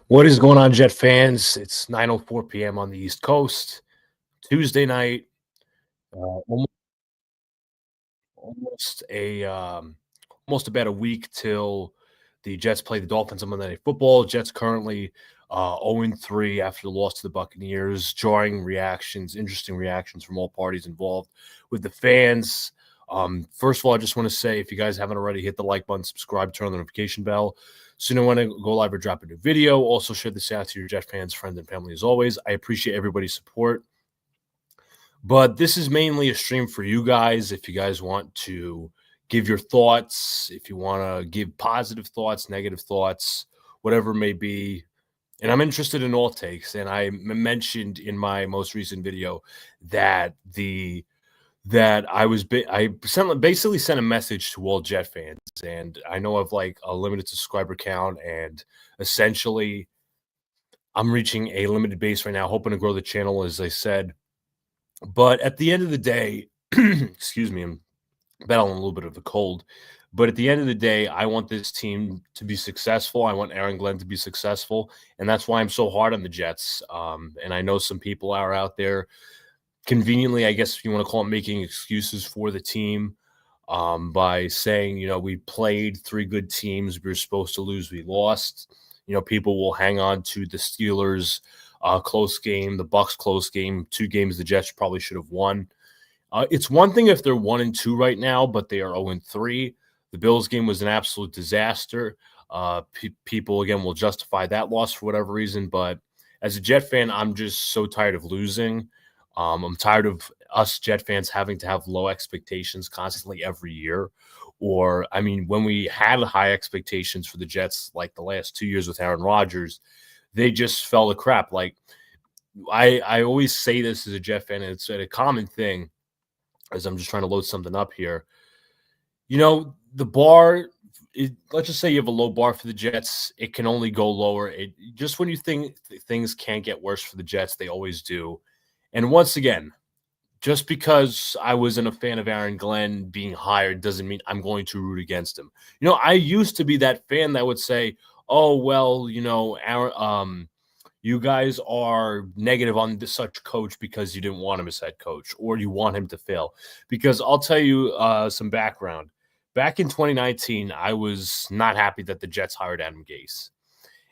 What is going on, Jet fans? It's 9:04 p.m. on the East Coast, Tuesday night. Almost, almost a almost about a week till the Jets play the Dolphins on Monday Night Football. Jets currently 0-3 after the loss to the Buccaneers. Jarring reactions, interesting reactions from all parties involved with the fans. First of all, I just want to say, if you guys haven't already, hit the like button, subscribe, turn on the notification bell so you know when I go live or drop a new video. Also, share this out to your Jet fans, friends, and family as always. I appreciate everybody's support. But this is mainly a stream for you guys. If you guys want to give your thoughts, if you want to give positive thoughts, negative thoughts, whatever it may be. And I'm interested in all takes. And I mentioned in my most recent video that basically sent a message to all Jet fans, and I know I've like a limited subscriber count, and essentially I'm reaching a limited base right now, hoping to grow the channel, as I said. But at the end of the day, excuse me, I'm battling a little bit of a cold. But at the end of the day, I want this team to be successful. I want Aaron Glenn to be successful, and that's why I'm so hard on the Jets. And I know some people are out there conveniently, I guess if you want to call it, making excuses for the team by saying, we played three good teams. We were supposed to lose. We lost. People will hang on to the Steelers close game, the Bucks close game, two games the Jets probably should have won. It's one thing if they're 1-2 right now, but they are 0-3. The Bills game was an absolute disaster. People, again, will justify that loss for whatever reason. But as a Jet fan, I'm just so tired of losing. I'm tired of us Jet fans having to have low expectations constantly every year. Or, I mean, when we had high expectations for the Jets, like the last 2 years with Aaron Rodgers, they just fell to crap. Like, I always say this as a Jet fan, and it's a common thing, as I'm just trying to load something up here. The bar, let's just say you have a low bar for the Jets, it can only go lower. Just when you think things can't get worse for the Jets, they always do. And once again, just because I wasn't a fan of Aaron Glenn being hired doesn't mean I'm going to root against him. I used to be that fan that would say, oh, well, you guys are negative on such coach because you didn't want him as head coach, or you want him to fail. Because I'll tell you some background. Back in 2019, I was not happy that the Jets hired Adam Gase.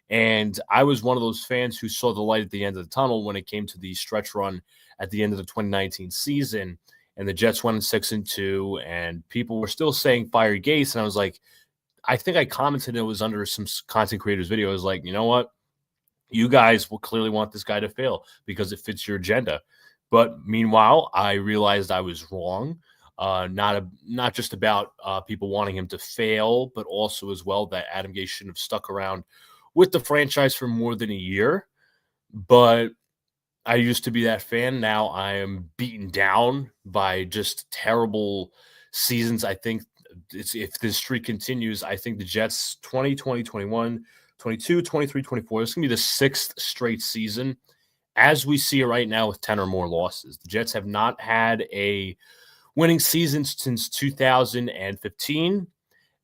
And I was one of those fans who saw the light at the end of the tunnel when it came to the stretch run at the end of the 2019 season. And the Jets went 6-2, and people were still saying fire Gase. And I was like, I think I commented, it was under some content creators' video. I was like, you know what? You guys will clearly want this guy to fail because it fits your agenda. But meanwhile, I realized I was wrong. Not just about people wanting him to fail, but also as well that Adam Gase shouldn't have stuck around with the franchise for more than a year. But I used to be that fan. Now I am beaten down by just terrible seasons. I think if this streak continues, I think the Jets 2020, 21, 22, 23, 24, this is going to be the sixth straight season as we see it right now with 10 or more losses. The Jets have not had a winning season since 2015.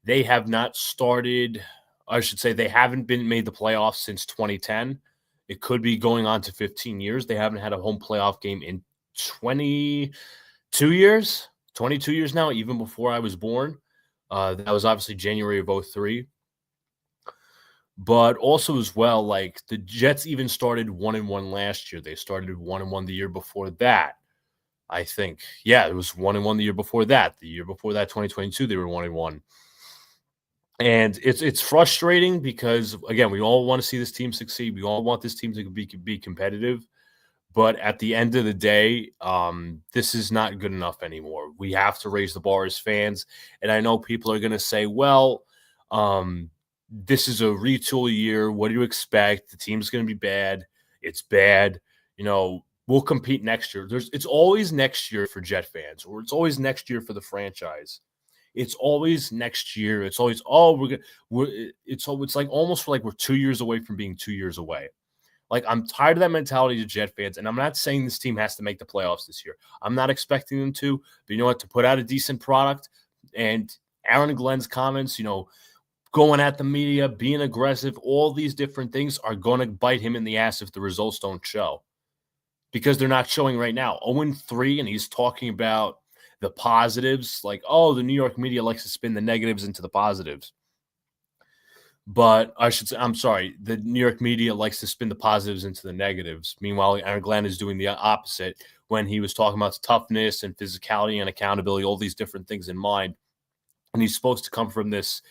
They have not started, I should say, they haven't been made the playoffs since 2010. It could be going on to 15 years. They haven't had a home playoff game in 22 years. 22 years now, even before I was born. That was obviously January of 2003. But also as well, like the Jets even started 1-1 last year. They started 1-1 the year before that. I think. Yeah, it was 1-1 the year before that. The year before that, 2022, they were 1-1. And it's frustrating because, again, we all want to see this team succeed. We all want this team to be competitive. But at the end of the day, this is not good enough anymore. We have to raise the bar as fans. And I know people are going to say, well, this is a retool year. What do you expect? The team's going to be bad. It's bad. We'll compete next year. It's always next year for Jet fans, or it's always next year for the franchise. It's always next year. It's always, it's like almost like we're 2 years away from being 2 years away. Like, I'm tired of that mentality to Jet fans, and I'm not saying this team has to make the playoffs this year. I'm not expecting them to, but you know what? To put out a decent product, and Aaron Glenn's comments, going at the media, being aggressive, all these different things are going to bite him in the ass if the results don't show, because they're not showing right now. 0-3, and he's talking about the positives, like, oh, the New York media likes to spin the negatives into the positives. But I should say, I'm sorry, the New York media likes to spin the positives into the negatives. Meanwhile, Aaron Glenn is doing the opposite when he was talking about toughness and physicality and accountability, all these different things in mind. And he's supposed to come from this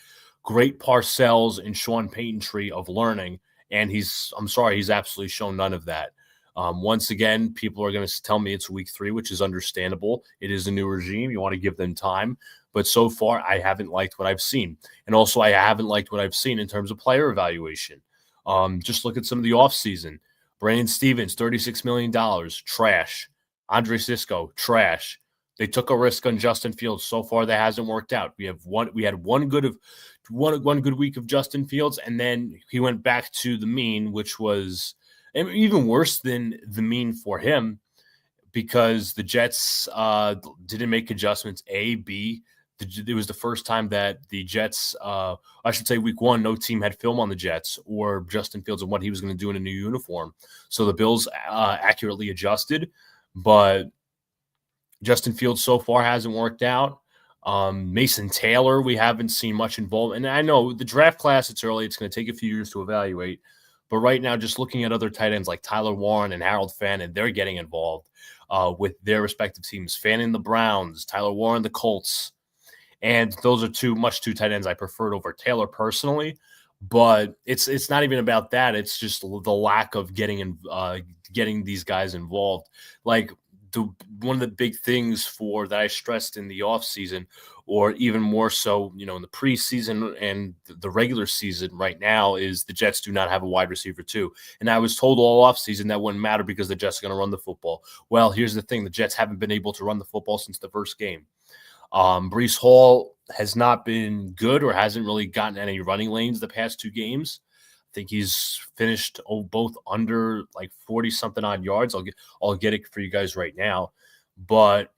great Parcells and Sean Payton tree of learning. And I'm sorry, he's absolutely shown none of that. Once again, people are going to tell me it's week 3, which is understandable. It is a new regime. You want to give them time. But so far, I haven't liked what I've seen. And also, I haven't liked what I've seen in terms of player evaluation. Just look at some of the offseason. Brandon Stevens, $36 million, trash. Andre Sisco, trash. They took a risk on Justin Fields. So far, that hasn't worked out. We had one good week of Justin Fields, and then he went back to the mean, which was even worse than the mean for him, because the Jets didn't make adjustments. B, it was the first time that the Jets, I should say week 1, no team had film on the Jets or Justin Fields and what he was going to do in a new uniform. So the Bills accurately adjusted, but Justin Fields so far hasn't worked out. Mason Taylor, we haven't seen much involvement. And I know the draft class, it's early. It's going to take a few years to evaluate. But right now, just looking at other tight ends like Tyler Warren and Harold Fannin, they're getting involved with their respective teams. Fannin, the Browns, Tyler Warren, the Colts. And those are two tight ends I preferred over Taylor personally. But it's not even about that. It's just the lack of getting these guys involved. Like, one of the big things that I stressed in the offseason, or even more so, in the preseason and the regular season right now, is the Jets do not have a wide receiver too. And I was told all offseason that wouldn't matter because the Jets are going to run the football. Well, here's the thing. The Jets haven't been able to run the football since the first game. Breece Hall has not been good, or hasn't really gotten any running lanes the past 2 games. I think he's finished both under like 40-something odd yards. I'll get it for you guys right now. But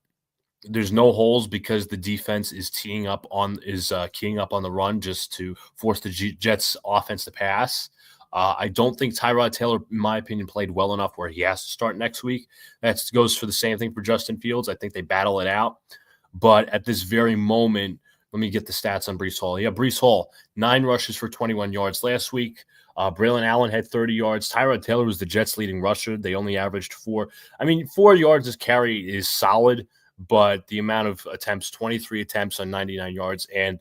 there's no holes because the defense is keying up on the run just to force the Jets offense to pass. I don't think Tyrod Taylor, in my opinion, played well enough where he has to start next week. That goes for the same thing for Justin Fields. I think they battle it out. But at this very moment, let me get the stats on Breece Hall. Yeah, Breece Hall, 9 rushes for 21 yards last week. Braylon Allen had 30 yards. Tyrod Taylor was the Jets' leading rusher. They only averaged 4. 4 yards as carry is solid, but the amount of attempts, 23 attempts on 99 yards. And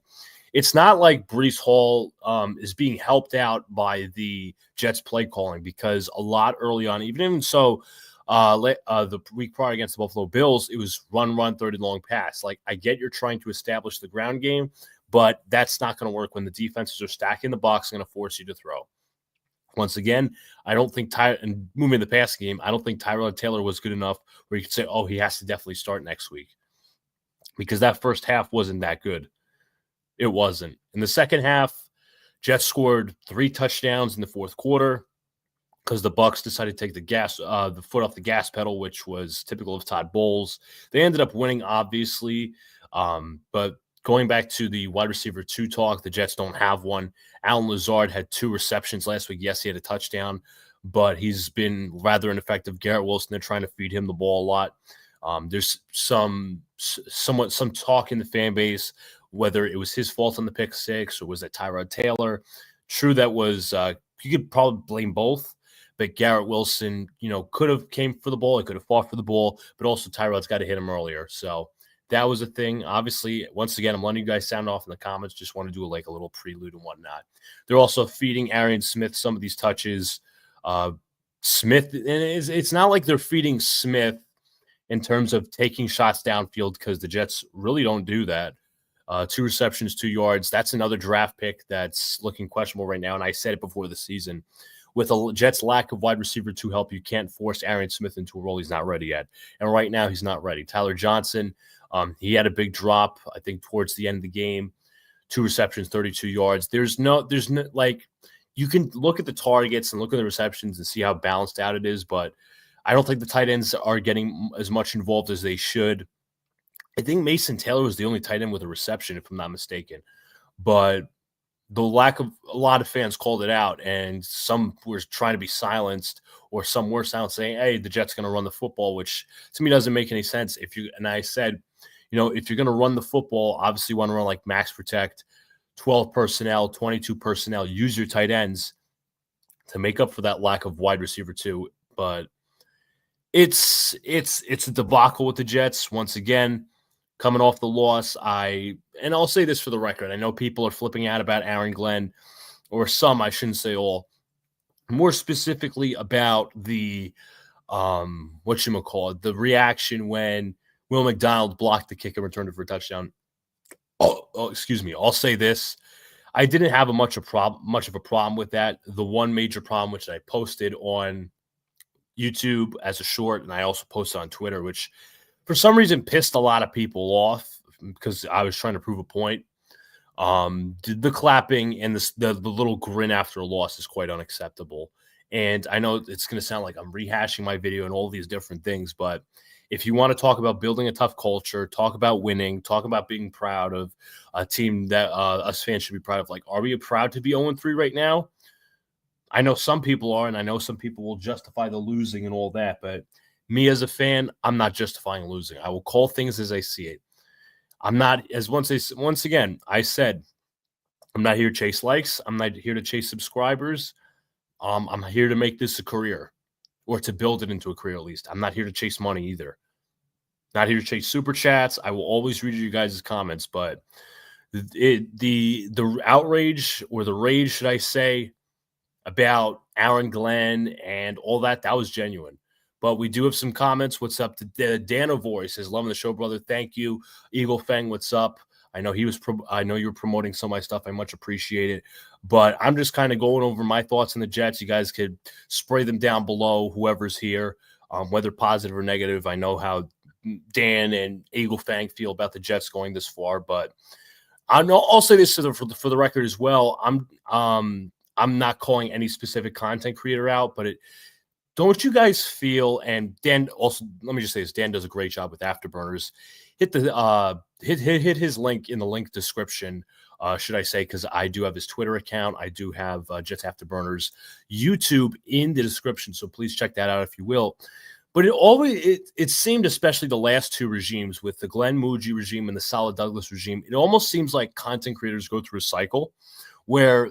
it's not like Breece Hall is being helped out by the Jets' play calling, because a lot early on, even so, the week prior against the Buffalo Bills, it was run, 30 long pass. Like, I get you're trying to establish the ground game, but that's not going to work when the defenses are stacking the box and going to force you to throw. Once again, I don't think and moving the passing game, I don't think Tyrod Taylor was good enough where you could say, oh, he has to definitely start next week, because that first half wasn't that good. It wasn't. In the second half, Jets scored 3 touchdowns in the fourth quarter because the Bucs decided to take the foot off the gas pedal, which was typical of Todd Bowles. They ended up winning, obviously, but going back to the wide receiver 2 talk, the Jets don't have one. Allen Lazard had 2 receptions last week. Yes, he had a touchdown, but he's been rather ineffective. Garrett Wilson, they're trying to feed him the ball a lot. There's some talk in the fan base whether it was his fault on the pick 6 or was it Tyrod Taylor. True, that was you could probably blame both. But Garrett Wilson, could have came for the ball. He could have fought for the ball, but also Tyrod's got to hit him earlier. So that was a thing. Obviously, once again, I'm letting you guys sound off in the comments. Just want to do a little prelude and whatnot. They're also feeding Arian Smith some of these touches. Smith, and it's not like they're feeding Smith in terms of taking shots downfield, because the Jets really don't do that. 2 receptions, 2 yards. That's another draft pick that's looking questionable right now, and I said it before the season. With a Jets' lack of wide receiver 2 help, you can't force Arian Smith into a role he's not ready yet. And right now, he's not ready. Tyler Johnson, he had a big drop, I think, towards the end of the game. 2 receptions, 32 yards. There's no, you can look at the targets and look at the receptions and see how balanced out it is, but I don't think the tight ends are getting as much involved as they should. I think Mason Taylor was the only tight end with a reception, if I'm not mistaken. But the lack of a lot of fans called it out, and some were trying to be silenced, or some were silent saying, "Hey, the Jets going to run the football," which to me doesn't make any sense. And I said, if you're going to run the football, obviously you want to run like max protect, 12 personnel, 22 personnel, use your tight ends to make up for that lack of wide receiver too. But it's a debacle with the Jets once again. Coming off the loss, and I'll say this for the record. I know people are flipping out about Aaron Glenn, or some, I shouldn't say all. More specifically about the the reaction when Will McDonald blocked the kick and returned it for a touchdown. Excuse me. I'll say this. I didn't have much of a problem with that. The one major problem, which I posted on YouTube as a short, and I also posted on Twitter, which for some reason pissed a lot of people off because I was trying to prove a point. The clapping and the little grin after a loss is quite unacceptable. And I know it's going to sound like I'm rehashing my video and all these different things, but if you want to talk about building a tough culture, talk about winning, talk about being proud of a team that us fans should be proud of. Like, are we proud to be 0-3 right now? I know some people are, and I know some people will justify the losing and all that, but me as a fan, I'm not justifying losing. I will call things as I see it. I'm not, once again, I said, I'm not here to chase likes. I'm not here to chase subscribers. I'm here to make this a career, or to build it into a career at least. I'm not here to chase money either. Not here to chase super chats. I will always read you guys' comments, but the outrage, or the rage, should I say, about Aaron Glenn and all that was genuine. But we do have some comments. What's up to Dano Voice? Says, loving the show, brother. Thank you. Eagle Fang, what's up? I know I know you were promoting some of my stuff. I much appreciate it. But I'm just kind of going over my thoughts on the Jets. You guys could spray them down below, whoever's here, whether positive or negative. I know how Dan and Eagle Fang feel about the Jets going this far, but I'll say this for the record as well. I'm not calling any specific content creator out, but don't you guys feel, and Dan also, let me just say this, Dan does a great job with Afterburners. Hit his link in the link description, should I say, because I do have his Twitter account. I do have Jets Afterburners YouTube in the description, so please check that out if you will. But it seemed, especially the last two regimes, with the Glenn Muggi regime and the Salah Douglas regime, it almost seems like content creators go through a cycle where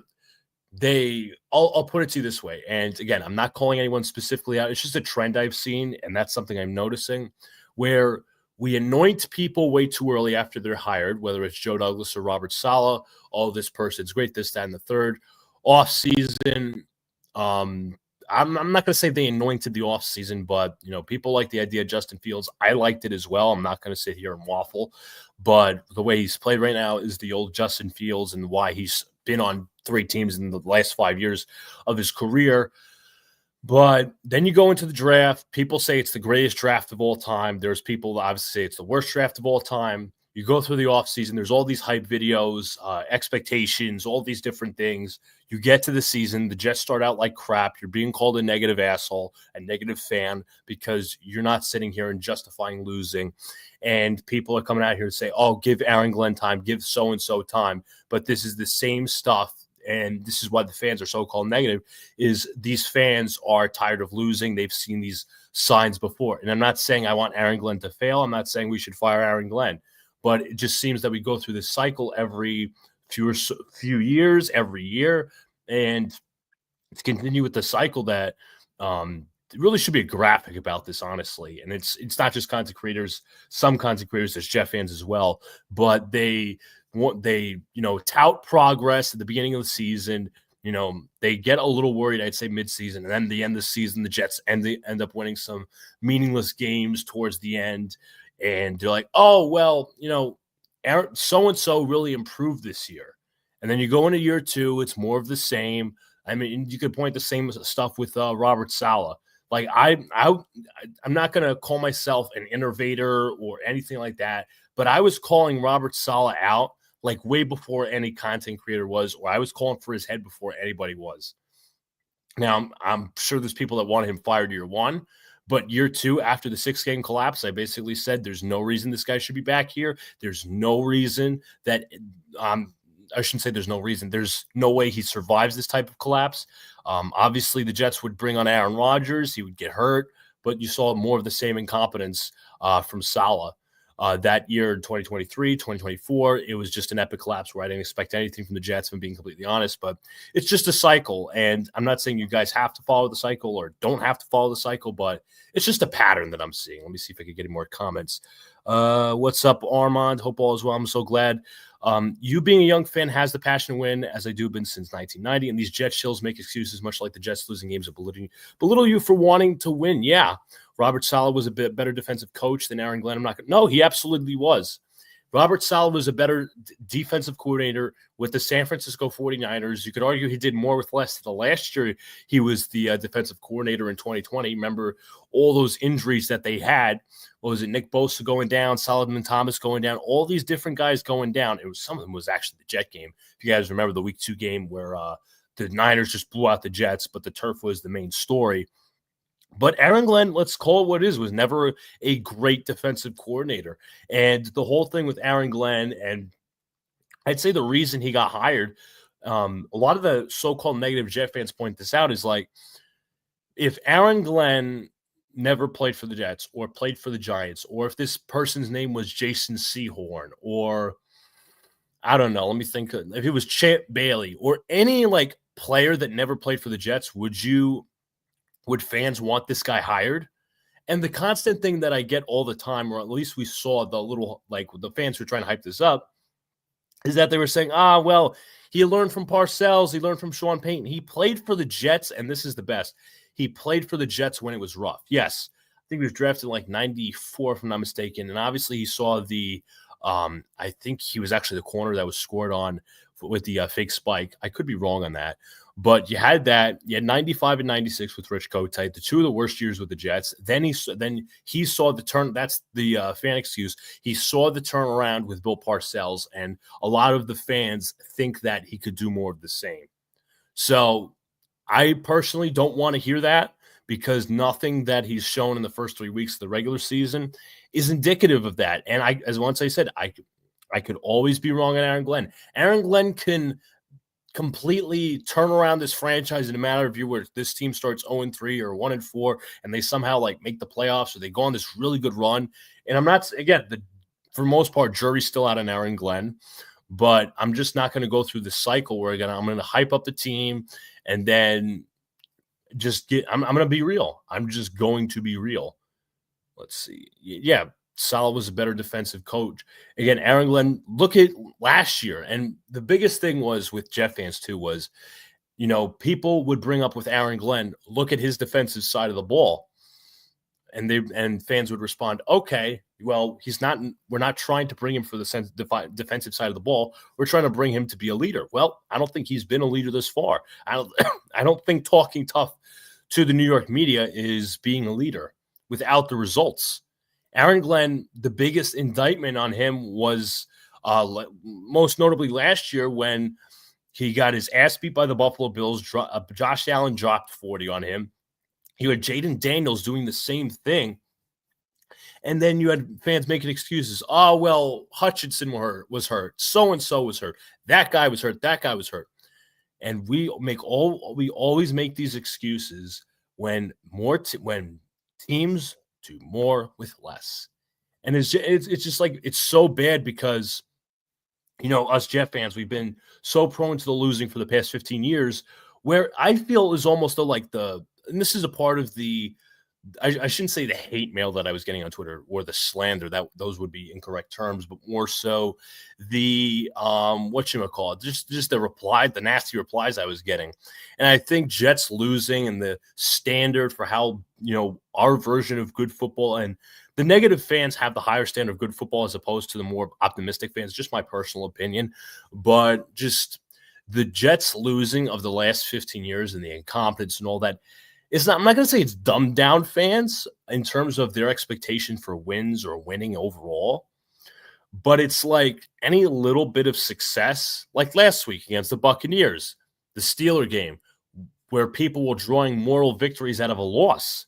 I'll put it to you this way. And again, I'm not calling anyone specifically out. It's just a trend I've seen, and that's something I'm noticing, where we anoint people way too early after they're hired, whether it's Joe Douglas or Robert Saleh. Oh, this person's great, this, that, and the third. Off season, I'm not going to say they anointed the off season, but people like the idea of Justin Fields. I liked it as well. I'm not going to sit here and waffle, but the way he's played right now is the old Justin Fields, and why he's been on 3 teams in the last 5 years of his career. But then you go into the draft. People say it's the greatest draft of all time. There's people that obviously say it's the worst draft of all time. You go through the offseason. There's all these hype videos, expectations, all these different things. You get to the season. The Jets start out like crap. You're being called a negative asshole, a negative fan, because you're not sitting here and justifying losing. And people are coming out here to say, oh, give Aaron Glenn time, give so-and-so time. But this is the same stuff. And this is why the fans are so-called negative, is these fans are tired of losing. They've seen these signs before. And I'm not saying I want Aaron Glenn to fail. I'm not saying we should fire Aaron Glenn. But it just seems that we go through this cycle every few years, every year. And to continue with the cycle that it really should be a graphic about this, honestly. And it's not just content creators. Some content creators, there's Jet fans as well. But they tout progress at the beginning of the season. They get a little worried, I'd say, midseason, and then the end of the season, the Jets end up winning some meaningless games towards the end, and they're like, oh, well, so-and-so really improved this year. And then you go into year 2, it's more of the same. I mean, you could point the same stuff with Robert Saleh. Like, I'm not going to call myself an innovator or anything like that, but I was calling Robert Saleh out like way before any content creator was, or I was calling for his head before anybody was. Now, I'm sure there's people that wanted him fired year 1, but year 2, after the 6-game collapse, I basically said there's no reason this guy should be back here. There's no reason that I shouldn't say there's no reason. There's no way he survives this type of collapse. Obviously, the Jets would bring on Aaron Rodgers. He would get hurt, but you saw more of the same incompetence from Saleh. That year in 2023, 2024, it was just an epic collapse where I didn't expect anything from the Jets, if I'm being completely honest. But it's just a cycle. And I'm not saying you guys have to follow the cycle or don't have to follow the cycle, but it's just a pattern that I'm seeing. Let me see if I can get any more comments. What's up, Armand? Hope all is well. I'm so glad. You being a young fan has the passion to win, as I do been since 1990. And these Jet shills make excuses, much like the Jets losing games of belittle you for wanting to win. Yeah. Robert Saleh was a bit better defensive coach than Aaron Glenn. No, he absolutely was. Robert Saleh was a better defensive coordinator with the San Francisco 49ers. You could argue he did more with less. The last year, he was the defensive coordinator in 2020. Remember all those injuries that they had? What was it? Nick Bosa going down, Solomon Thomas going down, all these different guys going down. It was some of them was actually the Jet game. If you guys remember the Week 2 game where the Niners just blew out the Jets, but the turf was the main story. But Aaron Glenn, let's call it what it is, was never a great defensive coordinator. And the whole thing with Aaron Glenn, and I'd say the reason he got hired, a lot of the so-called negative Jet fans point this out, is like, if Aaron Glenn never played for the Jets or played for the Giants, or if this person's name was Jason Sehorn, or I don't know, let me think, if it was Champ Bailey or any like player that never played for the Jets, would fans want this guy hired? And the constant thing that I get all the time, or at least we saw the little, like the fans who are trying to hype this up, is that they were saying, well, he learned from Parcells, he learned from Sean Payton. He played for the Jets, and this is the best. He played for the Jets when it was rough. Yes, I think he was drafted in like 94, if I'm not mistaken. And obviously he saw the, I think he was actually the corner that was scored on with the fake spike. I could be wrong on that. But you had 95 and 96 with Rich Kotite, the two of the worst years with the Jets. Then he saw the turn. That's the fan excuse. He saw the turnaround with Bill Parcells, and a lot of the fans think that he could do more of the same. So I personally don't want to hear that, because nothing that he's shown in the first 3 weeks of the regular season is indicative of that. And once I said, I could always be wrong on Aaron Glenn. Aaron Glenn can completely turn around this franchise in a matter of year, where this team starts 0-3 or 1-4, and they somehow like make the playoffs, or they go on this really good run. And I'm not, again, for the most part, jury's still out on Aaron Glenn, but I'm just not going to go through the cycle where I'm going to hype up the team and then just I'm going to be real. I'm just going to be real. Let's see. Yeah. Saleh was a better defensive coach. Again, Aaron Glenn, look at last year. And the biggest thing was with Jet fans too was, people would bring up with Aaron Glenn, look at his defensive side of the ball. And fans would respond, okay, well, we're not trying to bring him for the defensive side of the ball. We're trying to bring him to be a leader. Well, I don't think he's been a leader this far. I don't think talking tough to the New York media is being a leader without the results. Aaron Glenn, the biggest indictment on him was most notably last year when he got his ass beat by the Buffalo Bills. Josh Allen dropped 40 on him. You had Jaden Daniels doing the same thing. And then you had fans making excuses. Oh, well, Hutchinson was hurt. So-and-so was hurt. That guy was hurt. That guy was hurt. And we always make these excuses when teams do more with less. And it's just like, it's so bad because, us Jet fans, we've been so prone to the losing for the past 15 years, where I feel is almost and this is a part of I shouldn't say the hate mail that I was getting on Twitter or the slander, that those would be incorrect terms, but more so the just the nasty replies I was getting. And I think Jets losing and the standard for how, our version of good football, and the negative fans have the higher standard of good football as opposed to the more optimistic fans, just my personal opinion. But just the Jets losing of the last 15 years and the incompetence and all that, I'm not going to say it's dumbed down fans in terms of their expectation for wins or winning overall, but it's like any little bit of success, like last week against the Buccaneers, the Steeler game, where people were drawing moral victories out of a loss.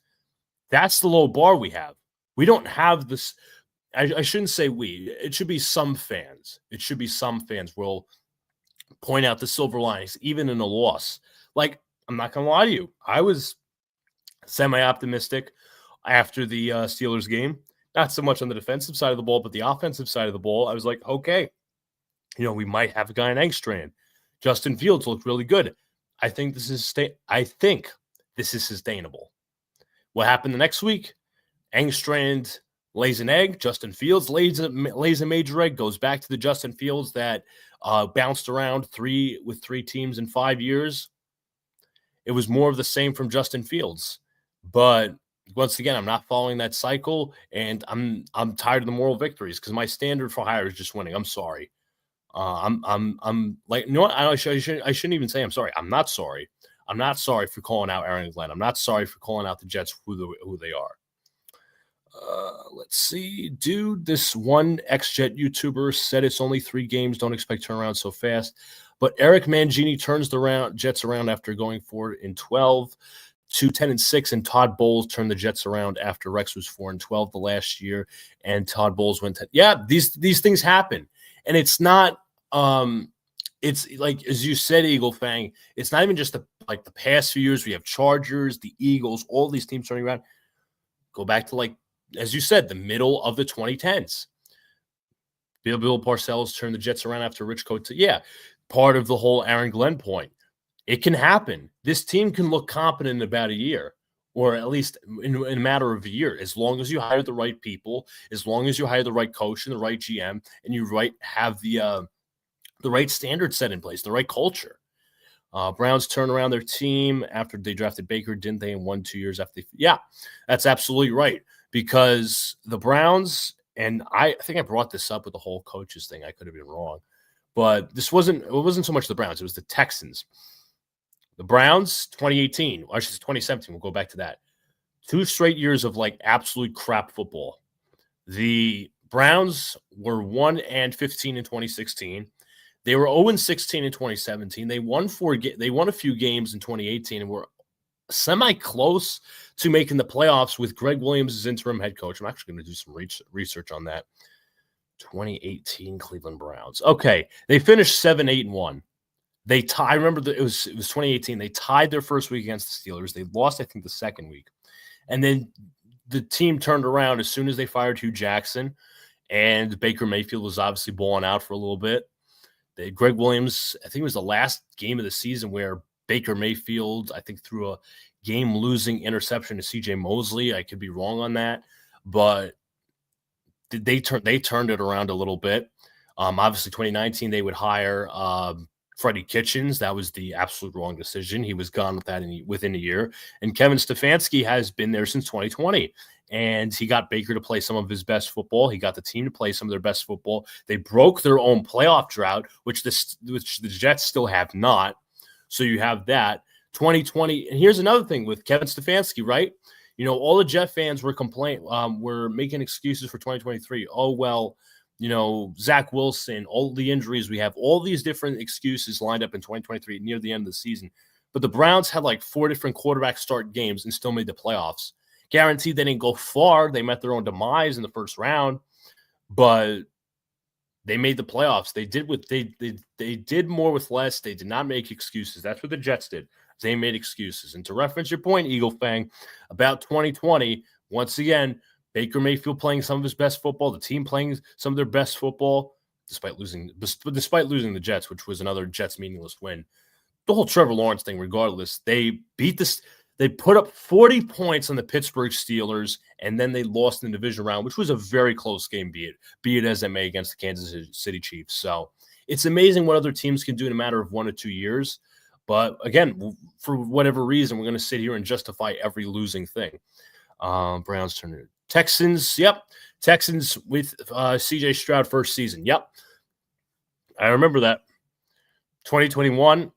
That's the low bar we have. We don't have this. I shouldn't say we. It should be some fans. Will point out the silver linings, even in a loss. Like, I'm not going to lie to you. I was semi-optimistic after the Steelers game. Not so much on the defensive side of the ball, but the offensive side of the ball. I was like, okay, we might have a guy in Engstrand. Justin Fields looked really good. I think this is sustainable. What happened the next week? Engstrand lays an egg. Justin Fields lays a major egg, goes back to the Justin Fields that bounced around with three teams in 5 years. It was more of the same from Justin Fields. But once again, I'm not following that cycle, and I'm tired of the moral victories because my standard for hire is just winning. I'm sorry. I'm like, you know what? I shouldn't even say I'm sorry. I'm not sorry. I'm not sorry for calling out Aaron Glenn. I'm not sorry for calling out the Jets who they are. Let's see. Dude, this one ex-Jet YouTuber said it's only 3 games. Don't expect turnaround so fast. But Eric Mangini turns the Jets around after going forward in 12 to 10-6, and Todd Bowles turned the Jets around after Rex was 4-12 the last year, and Todd Bowles went 10. Yeah, these things happen, and it's not. It's like, as you said, Eagle Fang. It's not even just the past few years. We have Chargers, the Eagles, all these teams turning around. Go back to, as you said, the middle of the 2010s. Bill Parcells turned the Jets around after Rich Cote. Yeah, part of the whole Aaron Glenn point. It can happen. This team can look competent in about a year, or at least in a matter of a year, as long as you hire the right people, as long as you hire the right coach and the right GM, and you have the right standard set in place, the right culture. Browns turned around their team after they drafted Baker, didn't they? In 1-2 years after yeah, that's absolutely right. Because the Browns, and I think I brought this up with the whole coaches thing. I could have been wrong. But it wasn't so much the Browns, it was the Texans. The Browns, 2018, or I should say 2017, we'll go back to that. 2 straight years of absolute crap football. The Browns were 1-15 in 2016. They were 0-16 in 2017. They won a few games in 2018 and were semi-close to making the playoffs with Greg Williams as interim head coach. I'm actually going to do some research on that. 2018 Cleveland Browns. Okay, they finished 7-8-1. I remember it was 2018. They tied their first week against the Steelers. They lost, I think, the second week. And then the team turned around as soon as they fired Hugh Jackson, and Baker Mayfield was obviously balling out for a little bit. Greg Williams, I think it was the last game of the season where Baker Mayfield, I think, threw a game-losing interception to C.J. Mosley. I could be wrong on that, but they turned it around a little bit. Obviously, 2019, they would hire Freddie Kitchens. That was the absolute wrong decision. He was gone with that within a year. And Kevin Stefanski has been there since 2020. And he got Baker to play some of his best football. He got the team to play some of their best football. They broke their own playoff drought, which the Jets still have not. So you have that. 2020. And here's another thing with Kevin Stefanski, right? All the Jet fans were making excuses for 2023. Oh, well, Zach Wilson, all the injuries we have, all these different excuses lined up in 2023 near the end of the season. But the Browns had 4 different quarterbacks start games and still made the playoffs. Guaranteed they didn't go far. They met their own demise in the first round, but they made the playoffs. They did more with less. They did not make excuses. That's what the Jets did. They made excuses. And to reference your point, Eagle Fang, about 2020, once again, Baker Mayfield playing some of his best football, the team playing some of their best football, despite losing the Jets, which was another Jets meaningless win. The whole Trevor Lawrence thing, regardless, they put up 40 points on the Pittsburgh Steelers, and then they lost in the division round, which was a very close game, be it as it may, against the Kansas City Chiefs. So it's amazing what other teams can do in a matter of 1 or 2 years. But again, for whatever reason, we're going to sit here and justify every losing thing. Browns turn it. Texans, yep. Texans with C.J. Stroud first season. Yep. I remember that. 2021,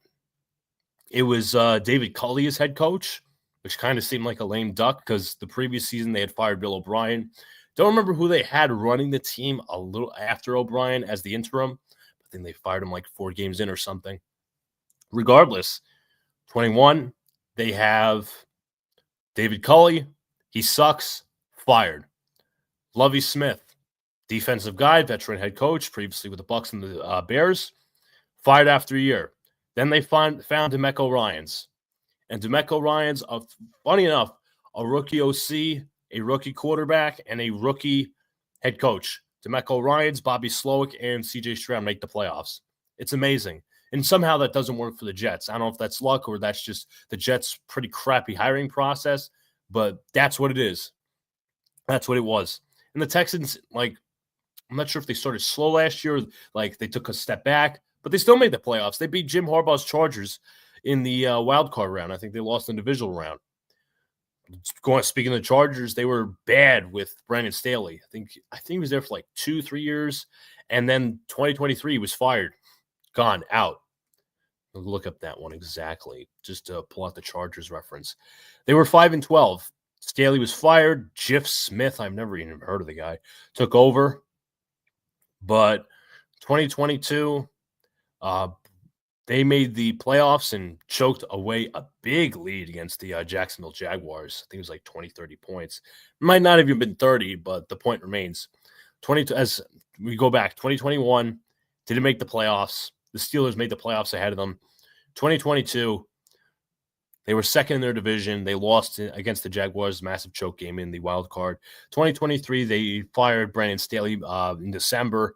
it was David Culley as head coach, which kind of seemed like a lame duck because the previous season they had fired Bill O'Brien. Don't remember who they had running the team a little after O'Brien as the interim. I think they fired him 4 games in or something. Regardless, 21, they have David Culley. He sucks. Fired. Lovie Smith, defensive guy, veteran head coach, previously with the Bucs and the Bears. fired after a year. Then they found DeMeco Ryans. And DeMeco Ryans, funny enough, a rookie OC, a rookie quarterback, and a rookie head coach. DeMeco Ryans, Bobby Slowick, and CJ Stroud make the playoffs. It's amazing. And somehow that doesn't work for the Jets. I don't know if that's luck or that's just the Jets' pretty crappy hiring process, but that's what it is. That's what it was. And the Texans, like, I'm not sure if they started slow last year, like they took a step back, but they still made the playoffs. They beat Jim Harbaugh's Chargers in the wild card round. I think they lost in the divisional round. Speaking of the Chargers, they were bad with Brandon Staley. I think he was there for like 2-3 years, and then 2023 he was fired, gone out. I'll look up that one exactly just to pull out the Chargers reference. They were 5-12. Staley was fired. Jeff Smith, I've never even heard of the guy, took over. But 2022, they made the playoffs and choked away a big lead against the Jacksonville Jaguars. I think it was like 20, 30 points. It might not have even been 30, but the point remains. As we go back, 2021 didn't make the playoffs. The Steelers made the playoffs ahead of them. 2022, they were second in their division. They lost against the Jaguars, massive choke game in the wild card. 2023, they fired Brandon Staley in December.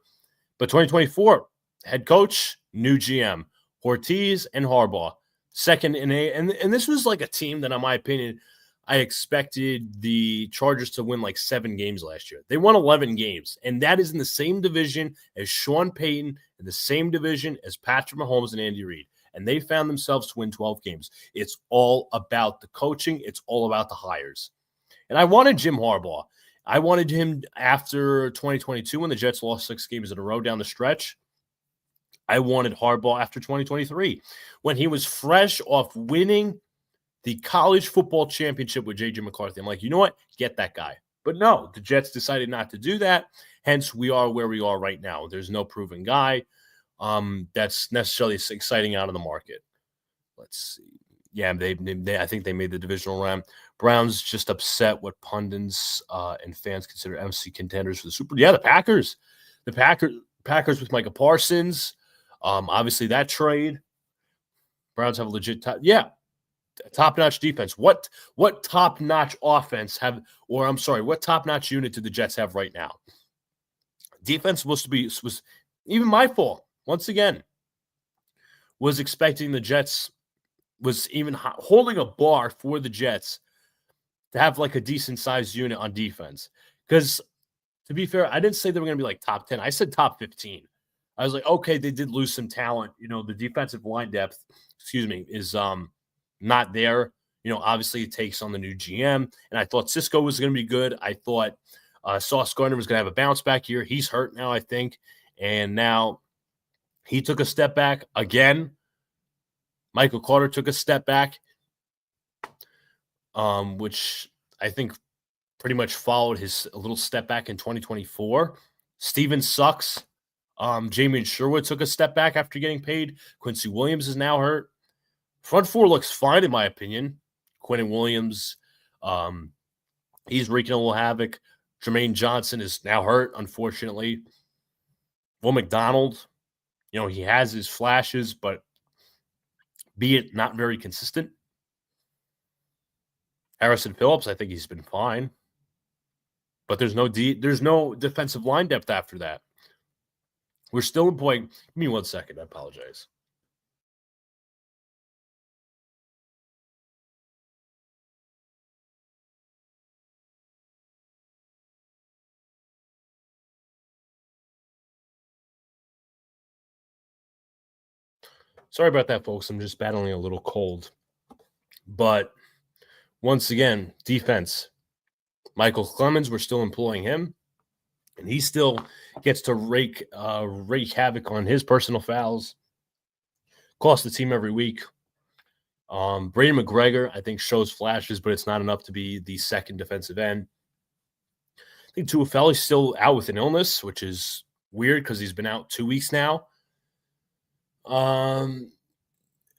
But 2024, head coach, new GM, Ortiz and Harbaugh, second in and this was like a team that, in my opinion, I expected the Chargers to win like 7 games last year. They won 11 games, and that is in the same division as Sean Payton, in the same division as Patrick Mahomes and Andy Reid. And they found themselves to win 12 games. It's all about the coaching. It's all about the hires. And I wanted Jim Harbaugh. I wanted him after 2022 when the Jets lost 6 games in a row down the stretch. I wanted Harbaugh after 2023 when he was fresh off winning the college football championship with J.J. McCarthy. I'm like, you know what? Get that guy. But no, the Jets decided not to do that. Hence, we are where we are right now. There's no proven guy that's necessarily exciting out of the market. Let's see. Yeah, I think they made the divisional round. Browns just upset what pundits and fans consider MC contenders for the Super. Yeah, the Packers. The Packers with Micah Parsons. Obviously, that trade. Browns have a legit top-notch defense. What top-notch offense what top-notch unit do the Jets have right now? Defense was even my fault. Once again, was expecting the Jets, was even holding a bar for the Jets to have like a decent-sized unit on defense. Because, to be fair, I didn't say they were going to be like top 10. I said top 15. I was like, okay, they did lose some talent. You know, the defensive line depth, is not there. You know, obviously it takes on the new GM. And I thought Cisco was going to be good. I thought Sauce Gardner was going to have a bounce back here. He's hurt now, I think. And now he took a step back again. Michael Carter took a step back, which I think pretty much followed his little step back in 2024. Steven sucks. Jamie Sherwood took a step back after getting paid. Quincy Williams is now hurt. Front four looks fine, in my opinion. Quentin Williams, he's wreaking a little havoc. Jermaine Johnson is now hurt, unfortunately. Will McDonald, he has his flashes, but be it not very consistent. Harrison Phillips, I think he's been fine. But there's no defensive line depth after that. We're still employing. Give me 1 second. I apologize. Sorry about that, folks. I'm just battling a little cold. But once again, defense. Michael Clemens, we're still employing him. And he still gets to wreak havoc on his personal fouls. Cost the team every week. Brady McGregor, I think, shows flashes, but it's not enough to be the second defensive end. I think Tuafeli's still out with an illness, which is weird because he's been out 2 weeks now. And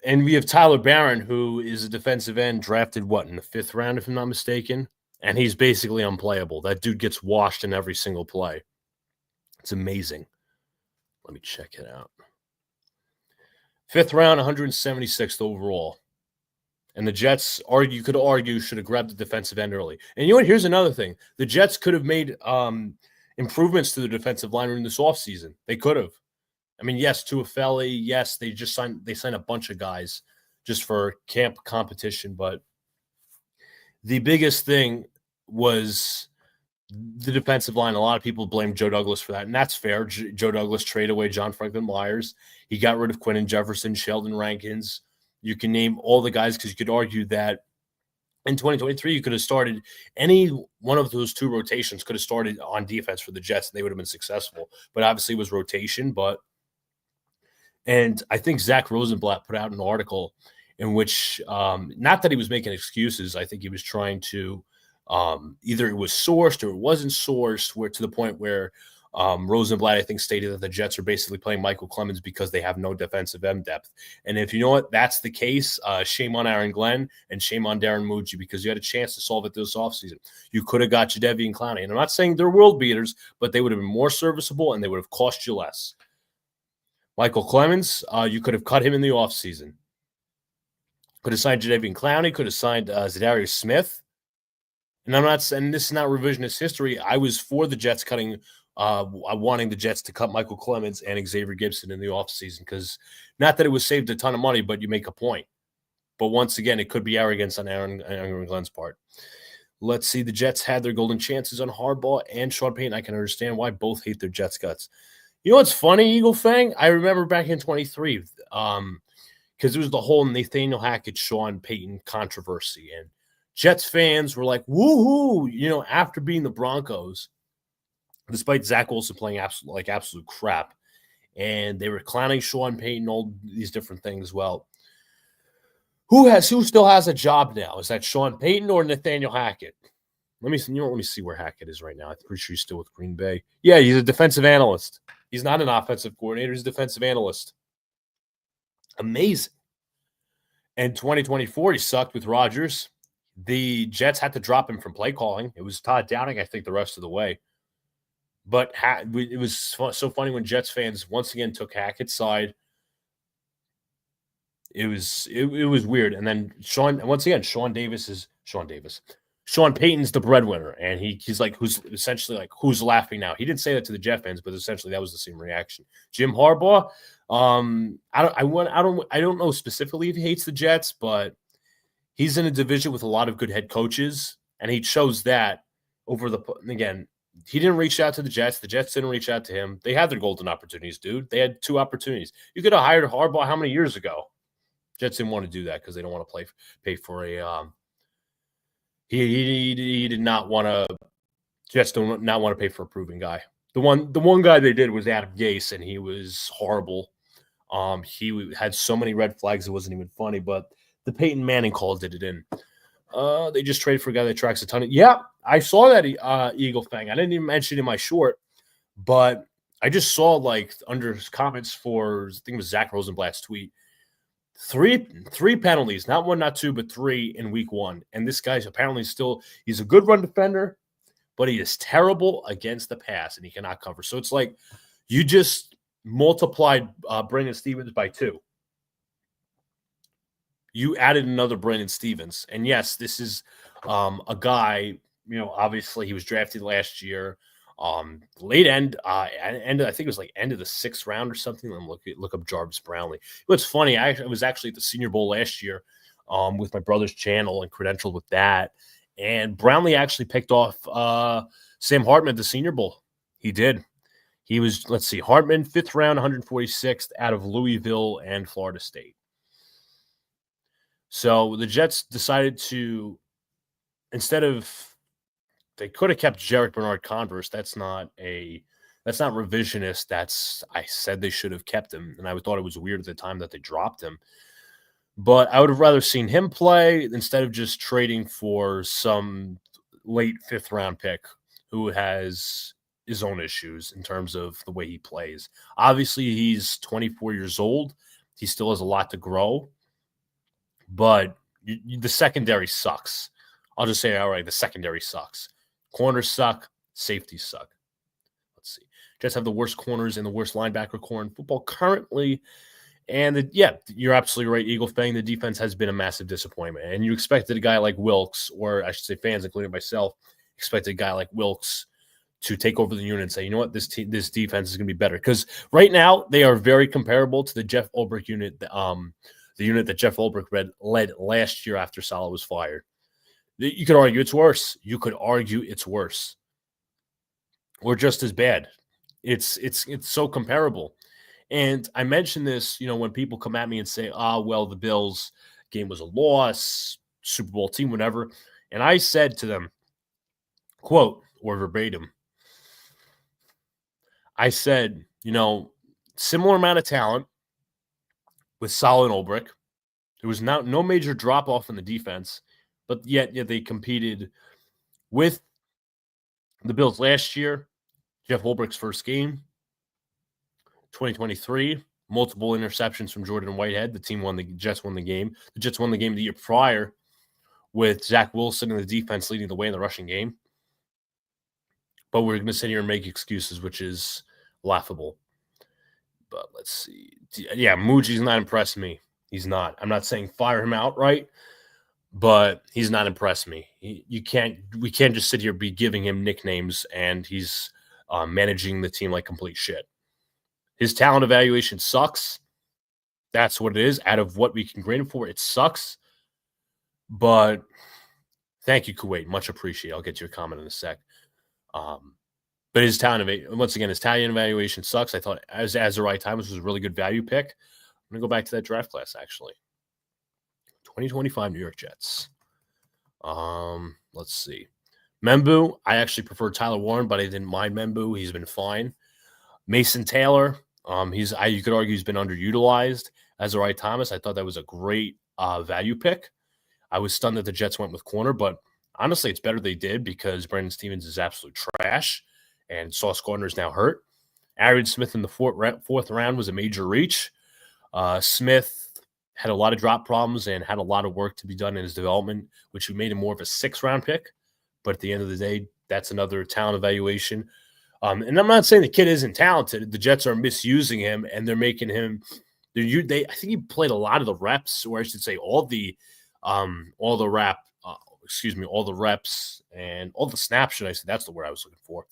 we have Tyler Barron, who is a defensive end, drafted, in the 5th round, if I'm not mistaken? And he's basically unplayable. That dude gets washed in every single play. It's amazing. Let me check it out. 5th round, 176th overall. And the Jets, you could argue, should have grabbed the defensive end early. And you know what? Here's another thing. The Jets could have made improvements to the defensive line in this offseason. They could have. I mean, yes, Tuafeli, yes, they signed a bunch of guys just for camp competition, but the biggest thing was the defensive line. A lot of people blame Joe Douglas for that, and that's fair. Joe Douglas traded away John Franklin Myers. He got rid of Quentin Jefferson, Sheldon Rankins. You can name all the guys because you could argue that in 2023, you could have started any one of those two rotations could have started on defense for the Jets, and they would have been successful. But obviously, it was rotation. And I think Zach Rosenblatt put out an article in which, not that he was making excuses, I think he was trying to either it was sourced or it wasn't sourced, where to the point where Rosenblatt, I think, stated that the Jets are basically playing Michael Clemens because they have no defensive end depth. And if you know what, that's the case, shame on Aaron Glenn and shame on Darren Mucci, because you had a chance to solve it this offseason. You could have got Jadeveon Clowney. And I'm not saying they're world beaters, but they would have been more serviceable and they would have cost you less. Michael Clemens, you could have cut him in the offseason. Could have signed Jadeveon Clowney, could have signed Zadarius Smith. And I'm not saying this is not revisionist history. I was for the Jets cutting, wanting the Jets to cut Michael Clemens and Xavier Gibson in the offseason, because not that it was saved a ton of money, but you make a point. But once again, it could be arrogance on Aaron Glenn's part. Let's see. The Jets had their golden chances on Harbaugh and Sean Payton. I can understand why both hate their Jets guts. You know what's funny, Eagle Fang? I remember back in 23, because it was the whole Nathaniel Hackett, Sean Payton controversy. And Jets fans were like, woohoo, after beating the Broncos, despite Zach Wilson playing absolute crap. And they were clowning Sean Payton, all these different things. Well, who still has a job now? Is that Sean Payton or Nathaniel Hackett? Let me see where Hackett is right now. I'm pretty sure he's still with Green Bay. Yeah, he's a defensive analyst. He's not an offensive coordinator. He's a defensive analyst. Amazing. And 2024, he sucked with Rodgers. The Jets had to drop him from play calling. It was Todd Downing, I think, the rest of the way. But it was so funny when Jets fans once again took Hackett's side. It was weird. And then Sean Payton's the breadwinner, and he's like, who's laughing now? He didn't say that to the Jet fans, but essentially that was the same reaction. Jim Harbaugh, I don't know specifically if he hates the Jets, but he's in a division with a lot of good head coaches, and he chose that over again. He didn't reach out to the Jets. The Jets didn't reach out to him. They had their golden opportunities, dude. They had 2 opportunities. You could have hired Harbaugh how many years ago? Jets didn't want to do that because they don't want to pay for a. He did not want to. Jets do not want to pay for a proven guy. The one guy they did was Adam Gase, and he was horrible. He had so many red flags it wasn't even funny. But the Peyton Manning call did it in. They just traded for a guy that tracks a ton of. Yeah, I saw that Eagle Fang. I didn't even mention it in my short, but I just saw under comments for, I think it was Zach Rosenblatt's tweet. Three penalties, not 1, not 2, but 3 in week 1. And this guy's apparently he's a good run defender, but he is terrible against the pass and he cannot cover. So it's like you just multiplied Brandon Stevens by 2. You added another Brandon Stevens. And yes, this is a guy, obviously he was drafted last year. Late end, I think it was end of the 6th round or something. Let me look up Jarvis Brownlee. What's funny, I was actually at the Senior Bowl last year with my brother's channel and credentialed with that. And Brownlee actually picked off Sam Hartman at the Senior Bowl. He did. He was, Hartman, 5th round, 146th out of Louisville and Florida State. So the Jets decided to, they could have kept Jarek Bernard-Converse. That's not revisionist. I said they should have kept him, and I thought it was weird at the time that they dropped him. But I would have rather seen him play instead of just trading for some late 5th round pick who has his own issues in terms of the way he plays. Obviously, he's 24 years old. He still has a lot to grow, but the secondary sucks. I'll just say it outright. The secondary sucks. Corners suck. Safeties suck. Let's see. Jets have the worst corners and the worst linebacker core in football currently. And yeah, you're absolutely right, Eagle Fang. The defense has been a massive disappointment, and you expected a guy like Wilkes, or I should say, fans, including myself, expected a guy like Wilkes to take over the unit and say, you know what, this defense is going to be better. Because right now they are very comparable to the Jeff Ulbrich unit, the unit that Jeff Ulbrich led last year after Saleh was fired. You could argue it's worse. You could argue it's worse, or just as bad. It's so comparable. And I mentioned this, when people come at me and say, well, the Bills game was a loss, Super Bowl team, whatever. And I said to them, quote, or verbatim, I said, similar amount of talent with Saleh and Ulbrich. There was no major drop off in the defense, but yet they competed with the Bills last year. Jeff Ulbrich's first game, 2023, multiple interceptions from Jordan Whitehead. The Jets won the game. The Jets won the game the year prior with Zach Wilson and the defense leading the way in the rushing game. But we're going to sit here and make excuses, which is laughable. But let's see. Yeah, Muji's not impressed me. He's not. I'm not saying fire him outright, but he's not impressed me. We can't just sit here be giving him nicknames and he's managing the team like complete shit. His talent evaluation sucks. That's what it is. Out of what we can grade him for, it sucks. But thank you, Kuwait. Much appreciated. I'll get your comment in a sec. But his talent evaluation sucks. I thought as the right time, this was a really good value pick. I'm going to go back to that draft class, actually. 2025 New York Jets. Let's see. Membu, I actually prefer Tyler Warren, but I didn't mind Membu. He's been fine. Mason Taylor, you could argue he's been underutilized as a right Thomas. I thought that was a great value pick. I was stunned that the Jets went with corner, but honestly, it's better they did because Brandon Stevens is absolute trash, and Sauce Gardner is now hurt. Aaron Smith in the fourth round was a major reach. Smith had a lot of drop problems and had a lot of work to be done in his development, which made him more of a 6th-round pick. But at the end of the day, that's another talent evaluation. And I'm not saying the kid isn't talented. The Jets are misusing him, and they're making him. I think he played a lot of the reps, or I should say, all the reps and all the snaps. Should I say that's the word I was looking for?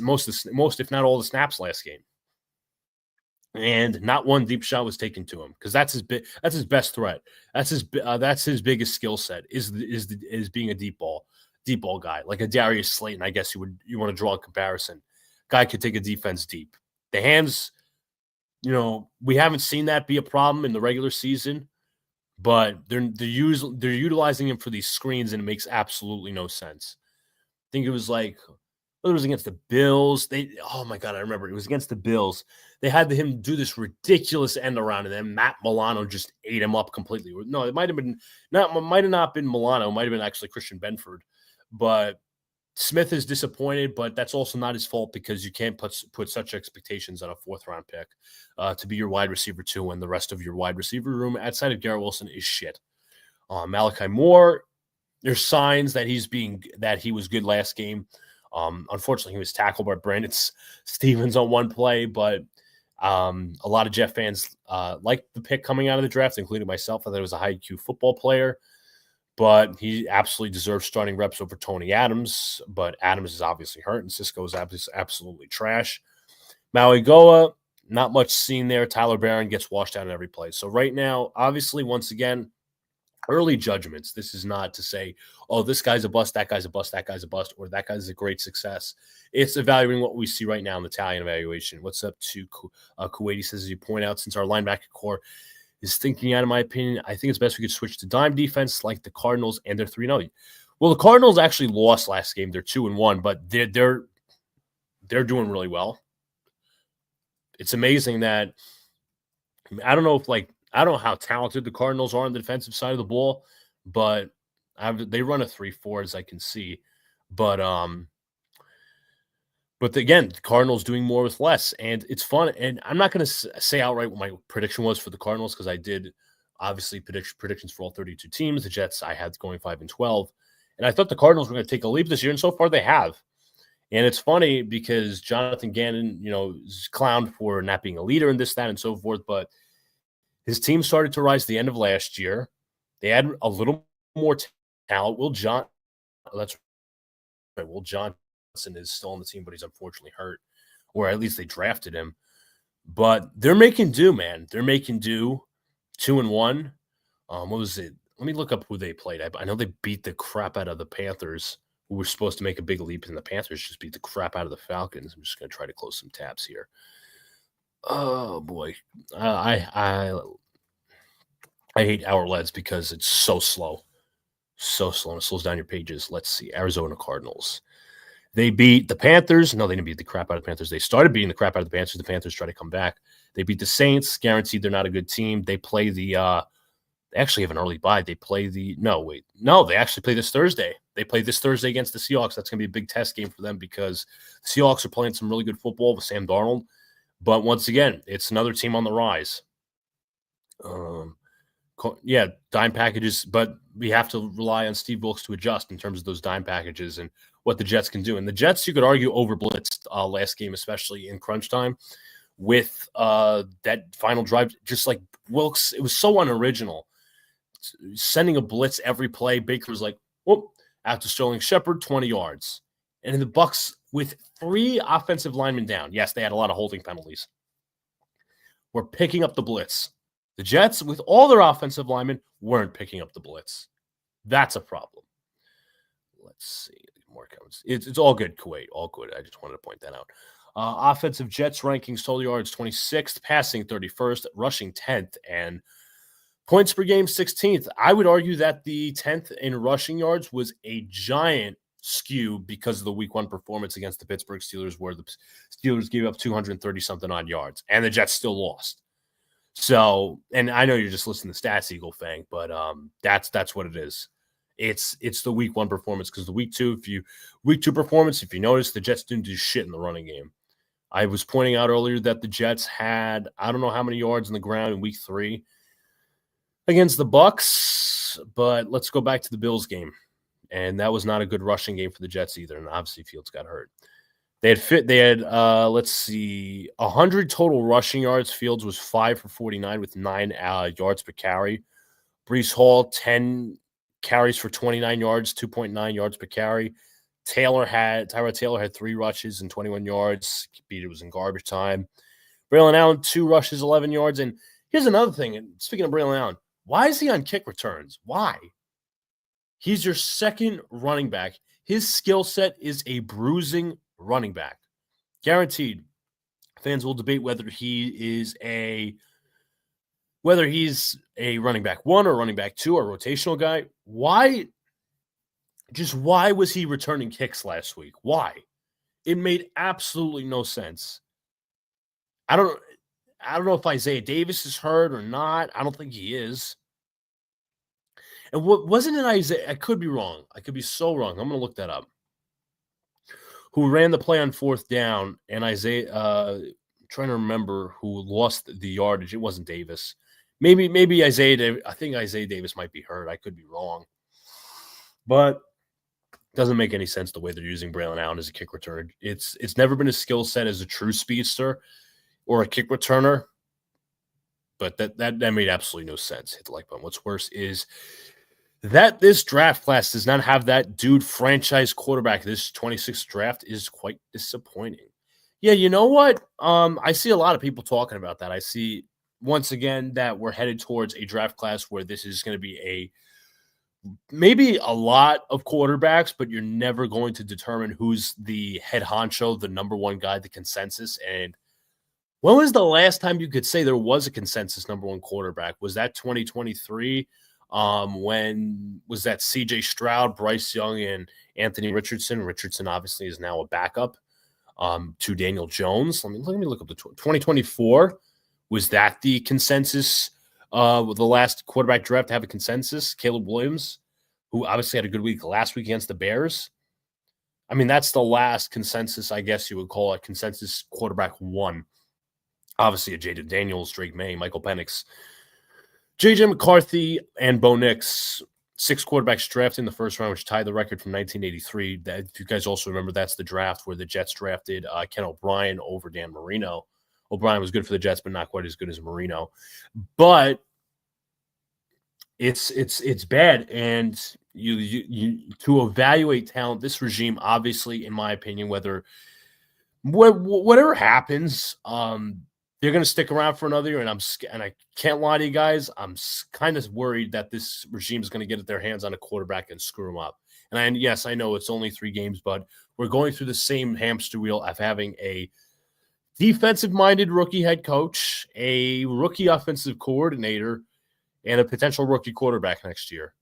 Most, if not all, the snaps last game. And not one deep shot was taken to him because that's his best threat. That's his biggest skill set is being a deep ball guy, like a Darius Slayton. I guess you want to draw a comparison. Guy could take a defense deep. The hands, we haven't seen that be a problem in the regular season, but they're utilizing him for these screens, and it makes absolutely no sense. I think it was against the Bills. Oh my God, I remember it was against the Bills. They had him do this ridiculous end around, and then Matt Milano just ate him up completely. No, it might have not been Milano. It might have been actually Christian Benford. But Smith is disappointed, but that's also not his fault because you can't put such expectations on a 4th-round pick to be your wide receiver 2 when the rest of your wide receiver room outside of Garrett Wilson is shit. Malachi Moore, there's signs that he was good last game. Unfortunately, he was tackled by Brandon Stevens on one play, but a lot of Jet fans liked the pick coming out of the draft, including myself. I thought it was a high IQ football player. But he absolutely deserves starting reps over Tony Adams. But Adams is obviously hurt, and Cisco is absolutely trash. Maui Goa, not much seen there. Tyler Barron gets washed out in every play. So right now, obviously, once again, early judgments. This is not to say, oh, this guy's a bust, that guy's a bust, that guy's a bust, or that guy's a great success. It's evaluating what we see right now in the Italian evaluation. What's up to Kuwaiti says, as you point out, since our linebacker core is thinking out, in my opinion, I think it's best we could switch to dime defense like the Cardinals, and they're 3-0. Well, the Cardinals actually lost last game. They're 2-1, but they're doing really well. It's amazing that I don't know how talented the Cardinals are on the defensive side of the ball, but they run a 3-4 as I can see. But again, the Cardinals doing more with less, and it's fun. And I'm not going to say outright what my prediction was for the Cardinals because I did obviously predictions for all 32 teams. The Jets I had going 5-12, and I thought the Cardinals were going to take a leap this year, and so far they have. And it's funny because Jonathan Gannon, is clowned for not being a leader in this, that, and so forth, but His team started to rise at the end of last year. They had a little more talent. That's right. Will Johnson is still on the team, but he's unfortunately hurt, or at least they drafted him. But they're making do, man. They're making do. 2-1. What was it? Let me look up who they played. I know they beat the crap out of the Panthers, who were supposed to make a big leap, and the Panthers just beat the crap out of the Falcons. I'm just going to try to close some tabs here. Oh boy, I hate our LEDs because it's so slow, so slow. And it slows down your pages. Let's see, Arizona Cardinals. They beat the Panthers. No, they didn't beat the crap out of the Panthers. They started beating the crap out of the Panthers. The Panthers try to come back. They beat the Saints. Guaranteed they're not a good team. They play the. They actually have an early bye. They play the. No. They actually play this Thursday. They play this Thursday against the Seahawks. That's going to be a big test game for them because the Seahawks are playing some really good football with Sam Darnold. But once again, it's another team on the rise. Dime packages, but we have to rely on Steve Wilks to adjust in terms of those dime packages and what the Jets can do. And the Jets, you could argue, over-blitzed last game, especially in crunch time, with that final drive. Just like Wilks, it was so unoriginal. Sending a blitz every play. Baker was like, whoop, after Sterling Shepard, 20 yards. And the Bucks, with 3 offensive linemen down, yes, they had a lot of holding penalties, were picking up the blitz. The Jets, with all their offensive linemen, weren't picking up the blitz. That's a problem. Let's see. More comments. It's all good, Kuwait. All good. I just wanted to point that out. Offensive Jets rankings, total yards 26th, passing 31st, rushing 10th, and points per game 16th. I would argue that the 10th in rushing yards was a giant skew because of the week 1 performance against the Pittsburgh Steelers, where the Steelers gave up 230-something odd yards, and the Jets still lost. So, and I know you're just listening to Stats Eagle Fang, but that's what it is. It's the week 1 performance, because the week 2 performance, if you notice, the Jets didn't do shit in the running game. I was pointing out earlier that the Jets had, I don't know how many yards on the ground in week 3 against the Bucks, but let's go back to the Bills game. And that was not a good rushing game for the Jets either. And obviously Fields got hurt. They had 100 total rushing yards. Fields was 5 for 49 with 9 yards per carry. Breece Hall, 10 carries for 29 yards, 2.9 yards per carry. Tyrod Taylor had 3 rushes and 21 yards. It was in garbage time. Braylon Allen, 2 rushes, 11 yards. And here's another thing. And speaking of Braylon Allen, why is he on kick returns? Why? He's your second running back. His skill set is a bruising running back. Guaranteed. Fans will debate whether he's a running back 1 or running back 2 or rotational guy. Why was he returning kicks last week? Why? It made absolutely no sense. I don't know if Isaiah Davis is hurt or not. I don't think he is. And what wasn't it Isaiah? I could be wrong. I could be so wrong. I'm going to look that up. Who ran the play on 4th down, and Isaiah, I'm trying to remember who lost the yardage. It wasn't Davis. Maybe Isaiah Davis. I think Isaiah Davis might be hurt. I could be wrong. But it doesn't make any sense the way they're using Braylon Allen as a kick returner. It's never been a skill set as a true speedster or a kick returner. But that made absolutely no sense. Hit the like button. What's worse is that this draft class does not have that dude franchise quarterback. This 26th draft is quite disappointing. Yeah, you know what? I see a lot of people talking about that. I see, once again, that we're headed towards a draft class where this is going to be maybe a lot of quarterbacks, but you're never going to determine who's the head honcho, the number 1 guy, the consensus. And when was the last time you could say there was a consensus number 1 quarterback? Was that 2023? When was that CJ Stroud, Bryce Young, and Anthony Richardson? Richardson obviously is now a backup to Daniel Jones. Let me look up the 2024. Was that the consensus? The last quarterback draft to have a consensus? Caleb Williams, who obviously had a good week last week against the Bears. I mean, that's the last consensus, I guess you would call it, consensus quarterback 1. Obviously, a Jaden Daniels, Drake May, Michael Penix, J.J. McCarthy, and Bo Nix, 6 quarterbacks drafted in the first round, which tied the record from 1983. If you guys also remember, that's the draft where the Jets drafted Ken O'Brien over Dan Marino. O'Brien was good for the Jets, but not quite as good as Marino. But it's bad, and you to evaluate talent, this regime, obviously, in my opinion, whatever happens, they're going to stick around for another year, and I can't lie to you guys, I'm kind of worried that this regime is going to get their hands on a quarterback and screw them up. And yes, I know it's only 3 games, but we're going through the same hamster wheel of having a defensive-minded rookie head coach, a rookie offensive coordinator, and a potential rookie quarterback next year.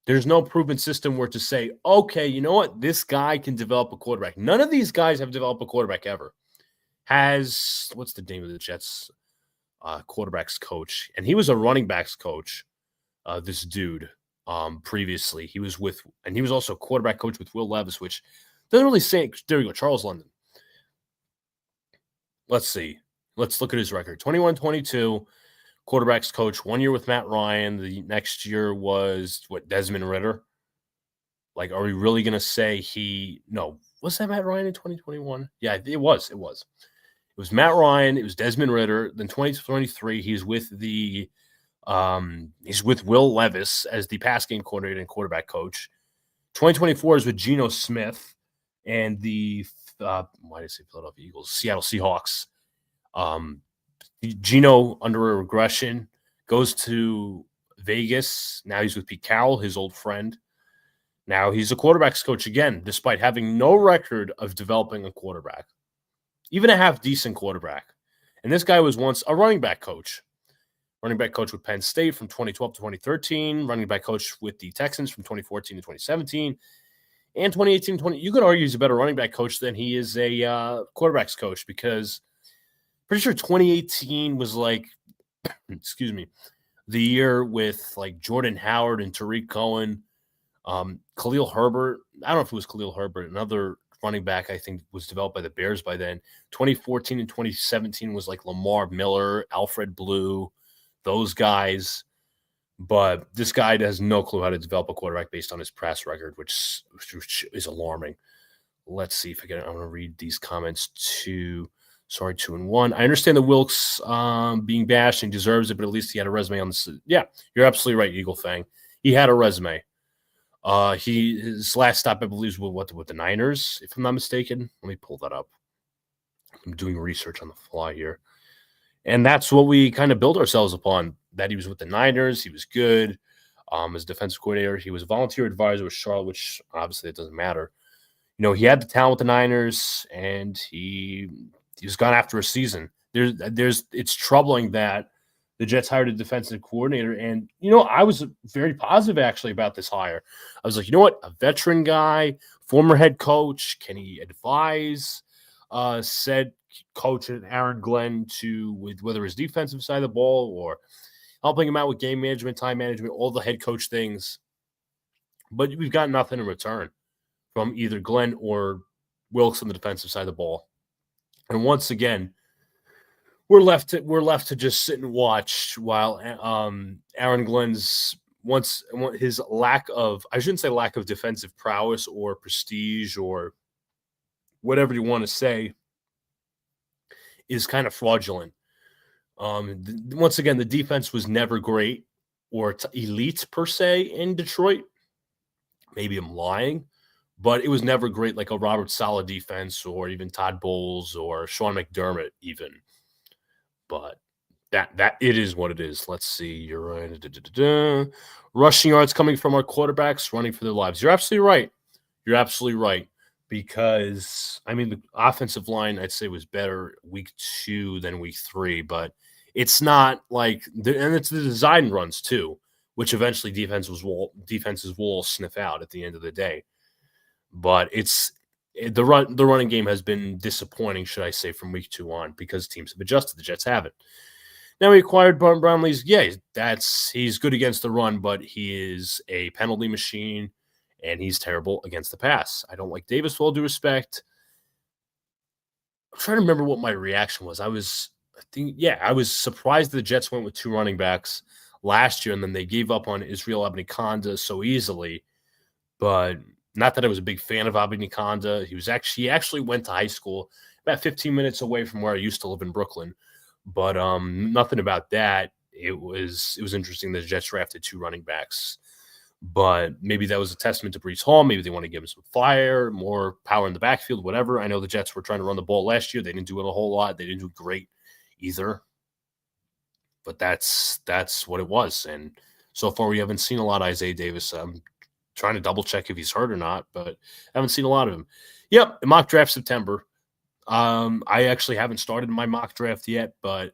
There's no proven system where to say, okay, you know what? This guy can develop a quarterback. None of these guys have developed a quarterback ever. What's the name of the Jets quarterbacks coach? And he was a running backs coach, this dude, previously. He was also quarterback coach with Will Levis, which doesn't really say, there we go, Charles London. Let's see. Let's look at his record. 21-22. Quarterbacks coach, 1 year with Matt Ryan. The next year was Desmond Ritter. Like, are we really going to say was that Matt Ryan in 2021? Yeah, it was. It was Matt Ryan. It was Desmond Ritter. Then 2023, he's with Will Levis as the pass game coordinator and quarterback coach. 2024 is with Geno Smith and the why did I say Philadelphia Eagles? Seattle Seahawks. Geno, under a regression, goes to Vegas. Now he's with Pete Carroll, his old friend. Now he's a quarterbacks coach again, despite having no record of developing a quarterback, even a half-decent quarterback. And this guy was once a running back coach with Penn State from 2012 to 2013, running back coach with the Texans from 2014 to 2017, and 2018-20. You could argue he's a better running back coach than he is a quarterbacks coach, because pretty sure 2018 was like, excuse me, the year with like Jordan Howard and Tariq Cohen, Khalil Herbert. I don't know if it was Khalil Herbert. Another running back, I think, was developed by the Bears by then. 2014 and 2017 was like Lamar Miller, Alfred Blue, those guys. But this guy has no clue how to develop a quarterback based on his past record, which is alarming. Let's see if I can. I'm going to read these comments too. Sorry, 2-1. I understand the Wilkes being bashed and deserves it, but at least he had a resume on the. Yeah, you're absolutely right, Eagle Fang. He had a resume. His last stop, I believe, was with the Niners, if I'm not mistaken. Let me pull that up. I'm doing research on the fly here, and that's what we kind of build ourselves upon. That he was with the Niners, he was good. As defensive coordinator, he was a volunteer advisor with Charlotte, which obviously it doesn't matter. You know, he had the talent with the Niners, and he was gone after a season. It's troubling that the Jets hired a defensive coordinator. And, you know, I was very positive actually about this hire. I was like, you know what? A veteran guy, former head coach, can he advise said coach Aaron Glenn with whether his defensive side of the ball or helping him out with game management, time management, all the head coach things. But we've got nothing in return from either Glenn or Wilkes on the defensive side of the ball. And once again, we're left to just sit and watch while Aaron Glenn's his lack of, I shouldn't say lack of defensive prowess or prestige or whatever you want to say, is kind of fraudulent. Once again, the defense was never great or elite per se in Detroit. Maybe I'm lying. But it was never great like a Robert Saleh defense or even Todd Bowles or Sean McDermott even. But that it is what it is. Let's see. You're right. Rushing yards coming from our quarterbacks running for their lives. You're absolutely right. Because, I mean, the offensive line, I'd say, was better week 2 than week 3. But it's not like – and it's the design runs too, which eventually defenses will sniff out at the end of the day. But the running game has been disappointing, should I say, from week 2 on, because teams have adjusted. The Jets haven't. Now we acquired Brownlee's. Yeah, he's good against the run, but he is a penalty machine, and he's terrible against the pass. I don't like Davis, with all due respect. I'm trying to remember what my reaction was. I was surprised the Jets went with 2 running backs last year, and then they gave up on Israel Abanikanda so easily. But not that I was a big fan of Abanikanda. He actually went to high school about 15 minutes away from where I used to live in Brooklyn. But nothing about that. It was interesting that the Jets drafted two running backs. But maybe that was a testament to Brees Hall. Maybe they want to give him some fire, more power in the backfield, whatever. I know the Jets were trying to run the ball last year. They didn't do it a whole lot. They didn't do great either. But that's what it was. And so far, we haven't seen a lot of Isaiah Davis. I'm trying to double check if he's hurt or not, but I haven't seen a lot of him. Yep, mock draft September. I actually haven't started my mock draft yet, but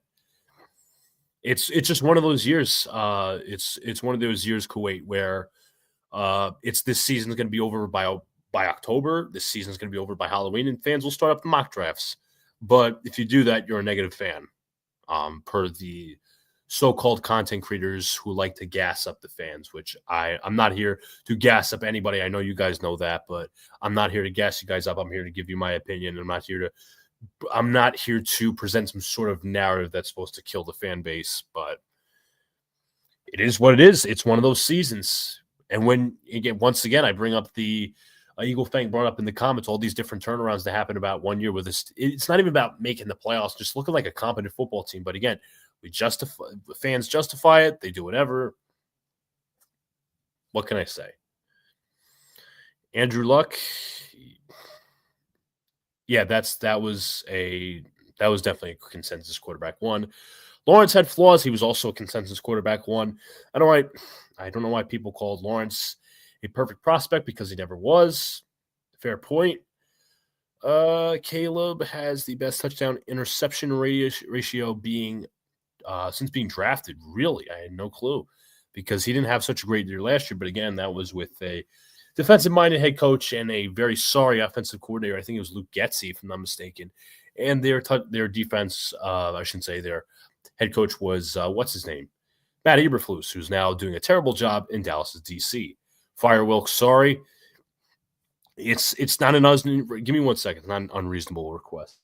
it's just one of those years. It's one of those years, Kuwait, where it's this season's going to be over by October. This season's going to be over by Halloween, and fans will start up the mock drafts. But if you do that, you're a negative fan, per the so-called content creators who like to gas up the fans, which I'm not here to gas up anybody. I know you guys know that, but I'm not here to gas you guys up. I'm here to give you my opinion. I'm not here to present some sort of narrative that's supposed to kill the fan base, but it is what it is. It's one of those seasons. And once again, I bring up the Eagle Fang brought up in the comments all these different turnarounds that happen about 1 year with this. It's not even about making the playoffs, just looking like a competent football team. But again, fans justify it. They do whatever. What can I say? Andrew Luck. Yeah, that was definitely a consensus quarterback one. Lawrence had flaws. He was also a consensus quarterback one. I don't know why people called Lawrence a perfect prospect because he never was. Fair point. Caleb has the best touchdown interception ratio being since being drafted. Really, I had no clue because he didn't have such a great year last year. But again, that was with a defensive-minded head coach and a very sorry offensive coordinator. I think it was Luke Getsy, if I'm not mistaken. And their defense, I shouldn't say their head coach was, what's his name? Matt Eberflus, who's now doing a terrible job in Dallas' DC. Fire Wilkes, sorry. It's not give me 1 second. It's not an unreasonable request.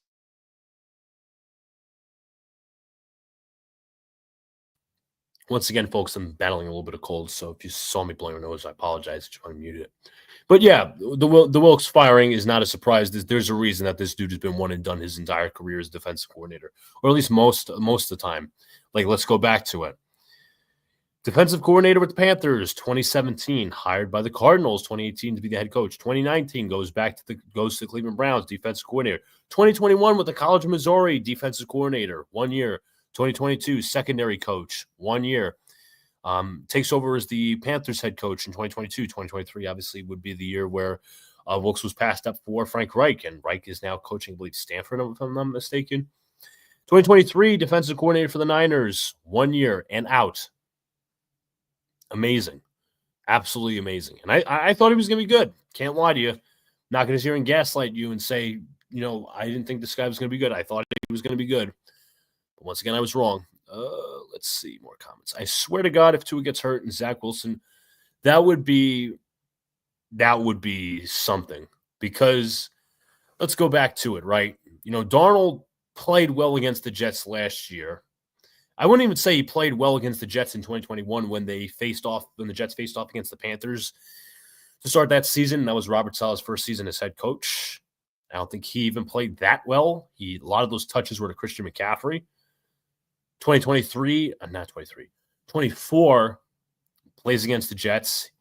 Once again, folks, I'm battling a little bit of cold, so if you saw me blowing my nose, I apologize. I just want to mute it. But yeah, the Wilkes firing is not a surprise. There's a reason that this dude has been one and done his entire career as defensive coordinator, or at least most of the time. Like, let's go back to it. Defensive coordinator with the Panthers, 2017, hired by the Cardinals, 2018 to be the head coach. 2019 goes to the Cleveland Browns, defensive coordinator. 2021 with the College of Missouri, defensive coordinator, 1 year. 2022, secondary coach, 1 year. Takes over as the Panthers head coach in 2022. 2023 obviously would be the year where Wilkes was passed up for Frank Reich, and Reich is now coaching, I believe, Stanford, if I'm not mistaken. 2023, defensive coordinator for the Niners, 1 year and out. Amazing. Absolutely amazing. And I thought he was going to be good. Can't lie to you. Not going to sit here and gaslight you and say, I didn't think this guy was going to be good. I thought he was going to be good. But once again, I was wrong. Let's see more comments. I swear to God, if Tua gets hurt and Zach Wilson, that would be something. Because let's go back to it, right? Darnold played well against the Jets last year. I wouldn't even say he played well against the Jets in 2021 when the Jets faced off against the Panthers to start that season. That was Robert Saleh's first season as head coach. I don't think he even played that well. A lot of those touches were to Christian McCaffrey. 24 plays against the Jets.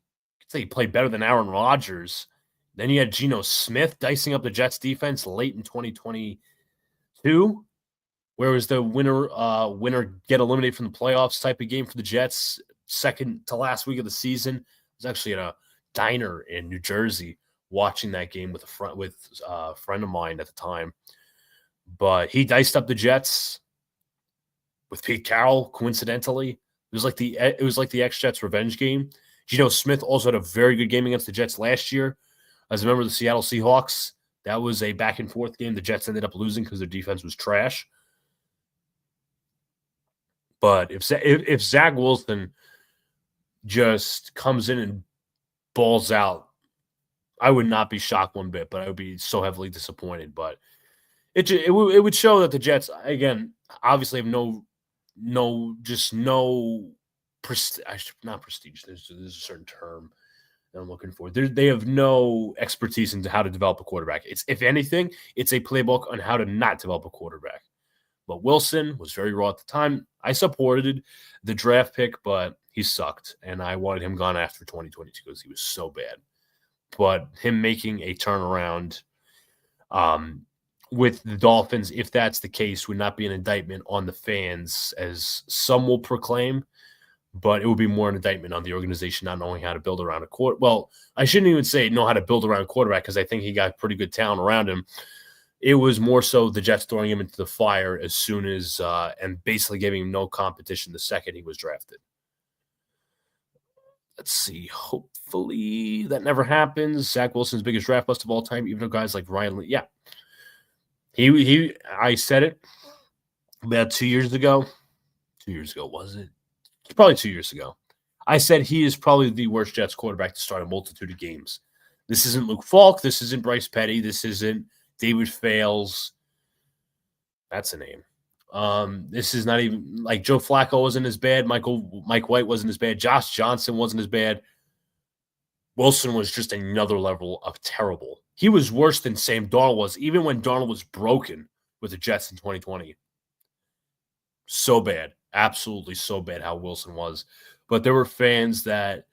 I'd say he played better than Aaron Rodgers. Then you had Geno Smith dicing up the Jets defense late in 2022. Where was the winner get eliminated from the playoffs type of game for the Jets, second to last week of the season. I was actually at a diner in New Jersey watching that game with a friend of mine at the time. But he diced up the Jets with Pete Carroll, coincidentally. It was like the ex-Jets revenge game. Geno Smith also had a very good game against the Jets last year as a member of the Seattle Seahawks. That was a back-and-forth game. The Jets ended up losing because their defense was trash. But if Zach Wilson just comes in and balls out, I would not be shocked one bit, but I would be so heavily disappointed. But it would show that the Jets, again, obviously have not prestige. Not prestige. There's a certain term. that I'm looking for. They have no expertise into how to develop a quarterback. It's if anything, it's a playbook on how to not develop a quarterback. But Wilson was very raw at the time. I supported the draft pick, but he sucked, and I wanted him gone after 2022 because he was so bad. But him making a turnaround um, with the Dolphins, if that's the case, would not be an indictment on the fans, as some will proclaim, but it would be more an indictment on the organization not knowing how to build around a quarter. Well, I shouldn't even say know how to build around a quarterback because I think he got pretty good talent around him. It was more so the Jets throwing him into the fire as soon as and basically giving him no competition the second he was drafted. Let's see. Hopefully that never happens. Zach Wilson's biggest draft bust of all time, even though guys like Ryan Lee. Yeah. I said it about 2 years ago. 2 years ago, was it? Probably 2 years ago. I said he is probably the worst Jets quarterback to start a multitude of games. This isn't Luke Falk. This isn't Bryce Petty. This isn't David Fales. That's a name. This is not even like Joe Flacco wasn't as bad. Mike White wasn't as bad. Josh Johnson wasn't as bad. Wilson was just another level of terrible. He was worse than Sam Darnold was, even when Darnold was broken with the Jets in 2020. So bad. Absolutely so bad how Wilson was. But there were fans that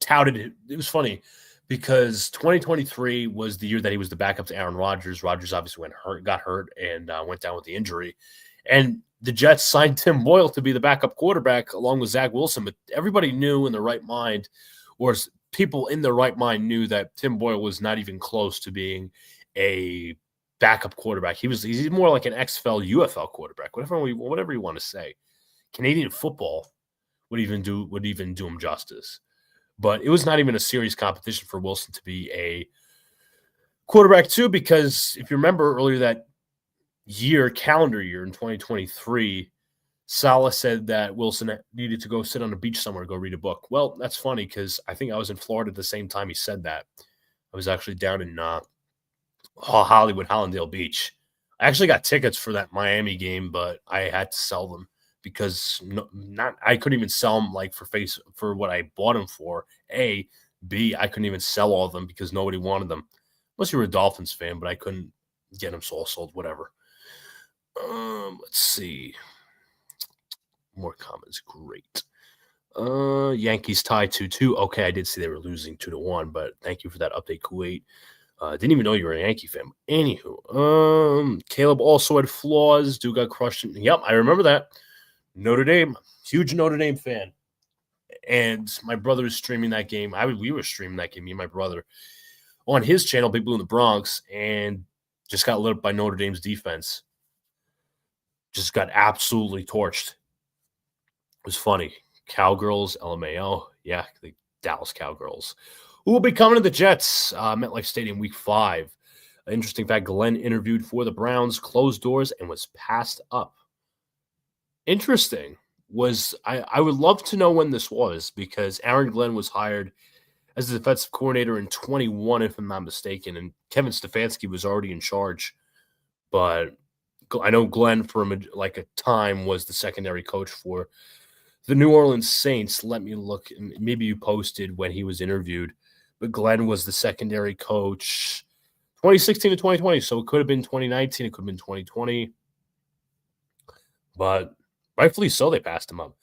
touted it. It was funny because 2023 was the year that he was the backup to Aaron Rodgers. Rodgers obviously got hurt, and went down with the injury. And the Jets signed Tim Boyle to be the backup quarterback along with Zach Wilson. But everybody knew in their right mind, or people in their right mind knew that Tim Boyle was not even close to being a backup quarterback. He's more like an XFL, UFL quarterback, whatever you want to say. Canadian football would even do him justice. But it was not even a serious competition for Wilson to be a quarterback too, because if you remember earlier that calendar year in 2023, Saleh said that Wilson needed to go sit on a beach somewhere, go read a book. Well, that's funny because I think I was in Florida at the same time he said that. I was actually down in Hollywood, Hollandale Beach. I actually got tickets for that Miami game, but I had to sell them because I couldn't even sell them like for what I bought them for. B, I couldn't even sell all of them because nobody wanted them. Unless you were a Dolphins fan, but I couldn't get them sold, whatever. Let's see. More comments. Great. Yankees tied 2-2. Okay, I did see they were losing 2-1, but thank you for that update, Kuwait. Didn't even know you were a Yankee fan. Anywho, Caleb also had flaws. Dude got crushed. Yep, I remember that. Notre Dame, huge Notre Dame fan. And my brother was streaming that game. We were streaming that game, me and my brother, on his channel, Big Blue in the Bronx, and just got lit up by Notre Dame's defense. Just got absolutely torched. It was funny. Cowgirls, LMAO. Yeah, the Dallas Cowgirls. Who will be coming to the Jets? MetLife Stadium week 5. Interesting fact, Glenn interviewed for the Browns, closed doors, and was passed up. Interesting. I would love to know when this was because Aaron Glenn was hired as the defensive coordinator in 21, if I'm not mistaken, and Kevin Stefanski was already in charge. But I know Glenn for a time was the secondary coach for the New Orleans Saints. Let me look. Maybe you posted when he was interviewed, but Glenn was the secondary coach 2016 to 2020. So it could have been 2019. It could have been 2020. But rightfully so, they passed him up.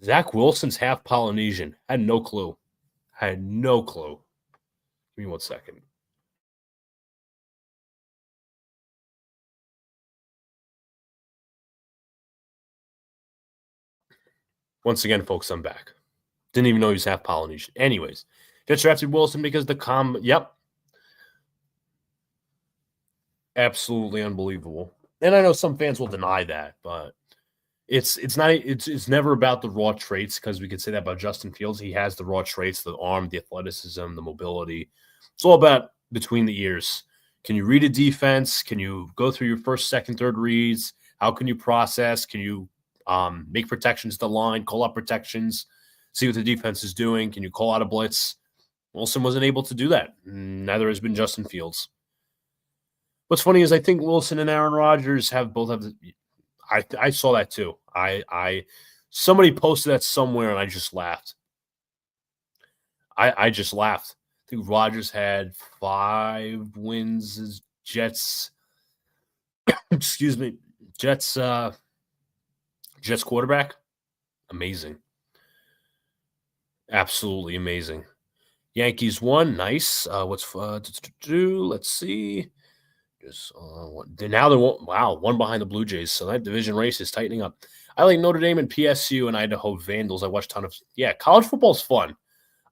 Zach Wilson's half Polynesian. Had no clue. Give me 1 second. Once again, folks, I'm back. Didn't even know he was half Polynesian. Anyways, Jets drafted Wilson because yep. Absolutely unbelievable. And I know some fans will deny that, but it's never about the raw traits, because we could say that about Justin Fields. He has the raw traits, the arm, the athleticism, the mobility. It's all about between the ears. Can you read a defense? Can you go through your first, second, third reads? How can you process? Can you make protections to the line, call out protections, see what the defense is doing? Can you call out a blitz? Wilson wasn't able to do that. Neither has been Justin Fields. What's funny is I think Wilson and Aaron Rodgers both have. I saw that too. Somebody posted that somewhere and I just laughed. I just laughed. I think Rodgers had 5 wins as Jets. Excuse me, Jets. Jets quarterback, amazing, absolutely amazing. Yankees won, nice. What's let's see. Just now they're one behind the Blue Jays, so that division race is tightening up. I like Notre Dame and PSU and Idaho Vandals. I watched a ton of college football's fun.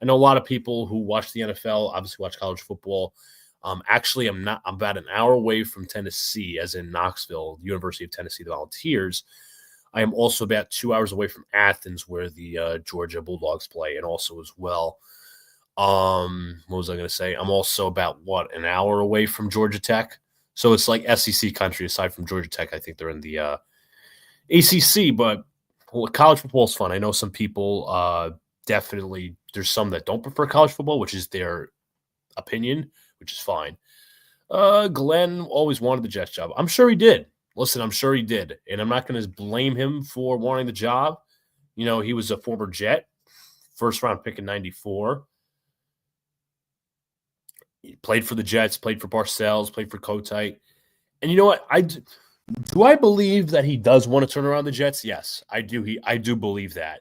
I know a lot of people who watch the NFL obviously watch college football. Actually, I'm not. I'm about an hour away from Tennessee, as in Knoxville, University of Tennessee, the Volunteers. I am also about 2 hours away from Athens, where the Georgia Bulldogs play, and also as well. What was I going to say? I'm also about an hour away from Georgia Tech. So it's like SEC country. Aside from Georgia Tech, I think they're in the ACC. But college football is fun. I know some people definitely. There's some that don't prefer college football, which is their opinion, which is fine. Glenn always wanted the Jets job. I'm sure he did. Listen, I'm sure he did, and I'm not going to blame him for wanting the job. You know, he was a former Jet, first-round pick in '94. He played for the Jets, played for Parcells, played for Kotite. And you know what? Do I believe that he does want to turn around the Jets? Yes, I do. I do believe that.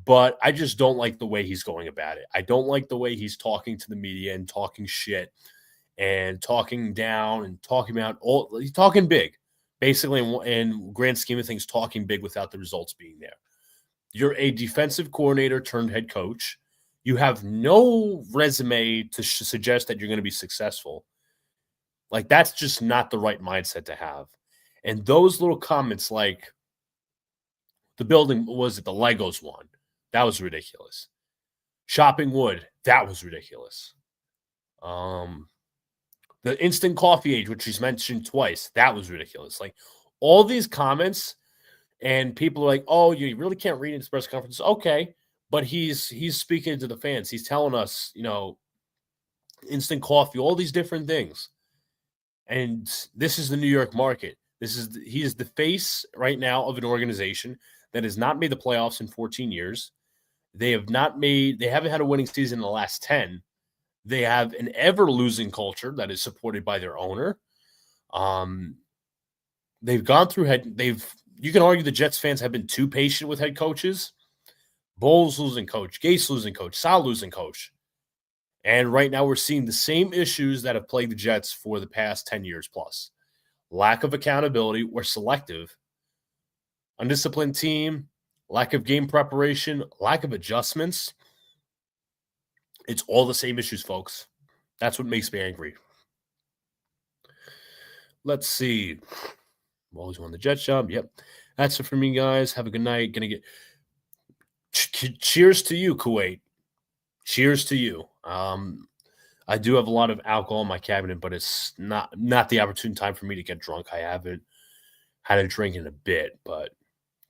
But I just don't like the way he's going about it. I don't like the way he's talking to the media and talking shit and talking down and talking about he's talking big. Basically, in grand scheme of things, talking big without the results being there. You're a defensive coordinator turned head coach. You have no resume to suggest that you're going to be successful. Like, that's just not the right mindset to have. And those little comments like the building, was it the Legos one? That was ridiculous. Shopping wood, that was ridiculous. The instant coffee age, which he's mentioned twice, that was ridiculous. Like, all these comments, and people are like, oh, you really can't read his press conference. Okay, but he's speaking to the fans. He's telling us, instant coffee, all these different things. And this is the New York market. He is the face right now of an organization that has not made the playoffs in 14 years. They haven't had a winning season in the last 10. They have an ever-losing culture that is supported by their owner. They've gone through you can argue the Jets fans have been too patient with head coaches. Bowles losing coach, Gase losing coach, Sal losing coach. And right now we're seeing the same issues that have plagued the Jets for the past 10 years plus. Lack of accountability or selective, undisciplined team, lack of game preparation, lack of adjustments. It's all the same issues, folks. That's what makes me angry. Let's see. Always won the Jets job. Yep. That's it for me, guys. Have a good night. Gonna get cheers to you, Kuwait. Cheers to you. I do have a lot of alcohol in my cabinet, but it's not the opportune time for me to get drunk. I haven't had a drink in a bit, but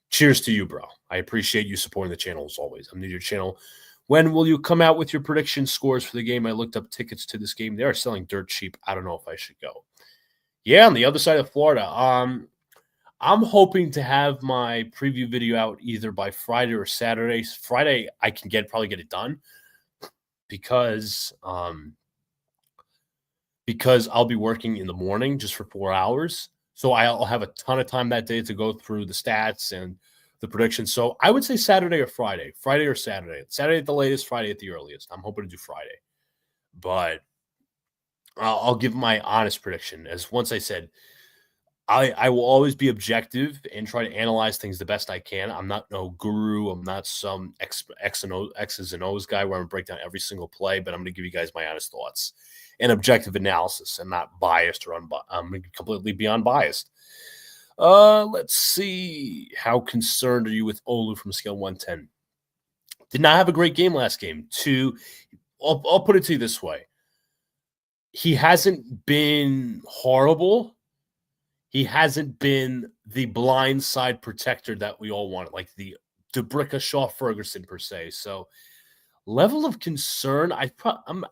cheers to you, bro. I appreciate you supporting the channel as always. I'm new to your channel. When will you come out with your prediction scores for the game? I looked up tickets to this game. They are selling dirt cheap. I don't know if I should go. Yeah, on the other side of Florida. I'm hoping to have my preview video out either by Friday or Saturday. Friday, I can probably get it done because I'll be working in the morning just for 4 hours. So I'll have a ton of time that day to go through the stats and the predictions. So I would say Saturday or Friday. Friday or Saturday. Saturday at the latest, Friday at the earliest. I'm hoping to do Friday. But I'll give my honest prediction. As once I said, I will always be objective and try to analyze things the best I can. I'm not no guru. I'm not some X's and O's guy where I'm going to break down every single play, but I'm going to give you guys my honest thoughts and objective analysis and not biased or I'm completely beyond biased. Let's see. How concerned are you with Olu from scale 1-10? Did not have a great game last game. I'll put it to you this way. He hasn't been horrible. He hasn't been the blindside protector that we all wanted, like the DeBricka Shaw Ferguson per se. So level of concern,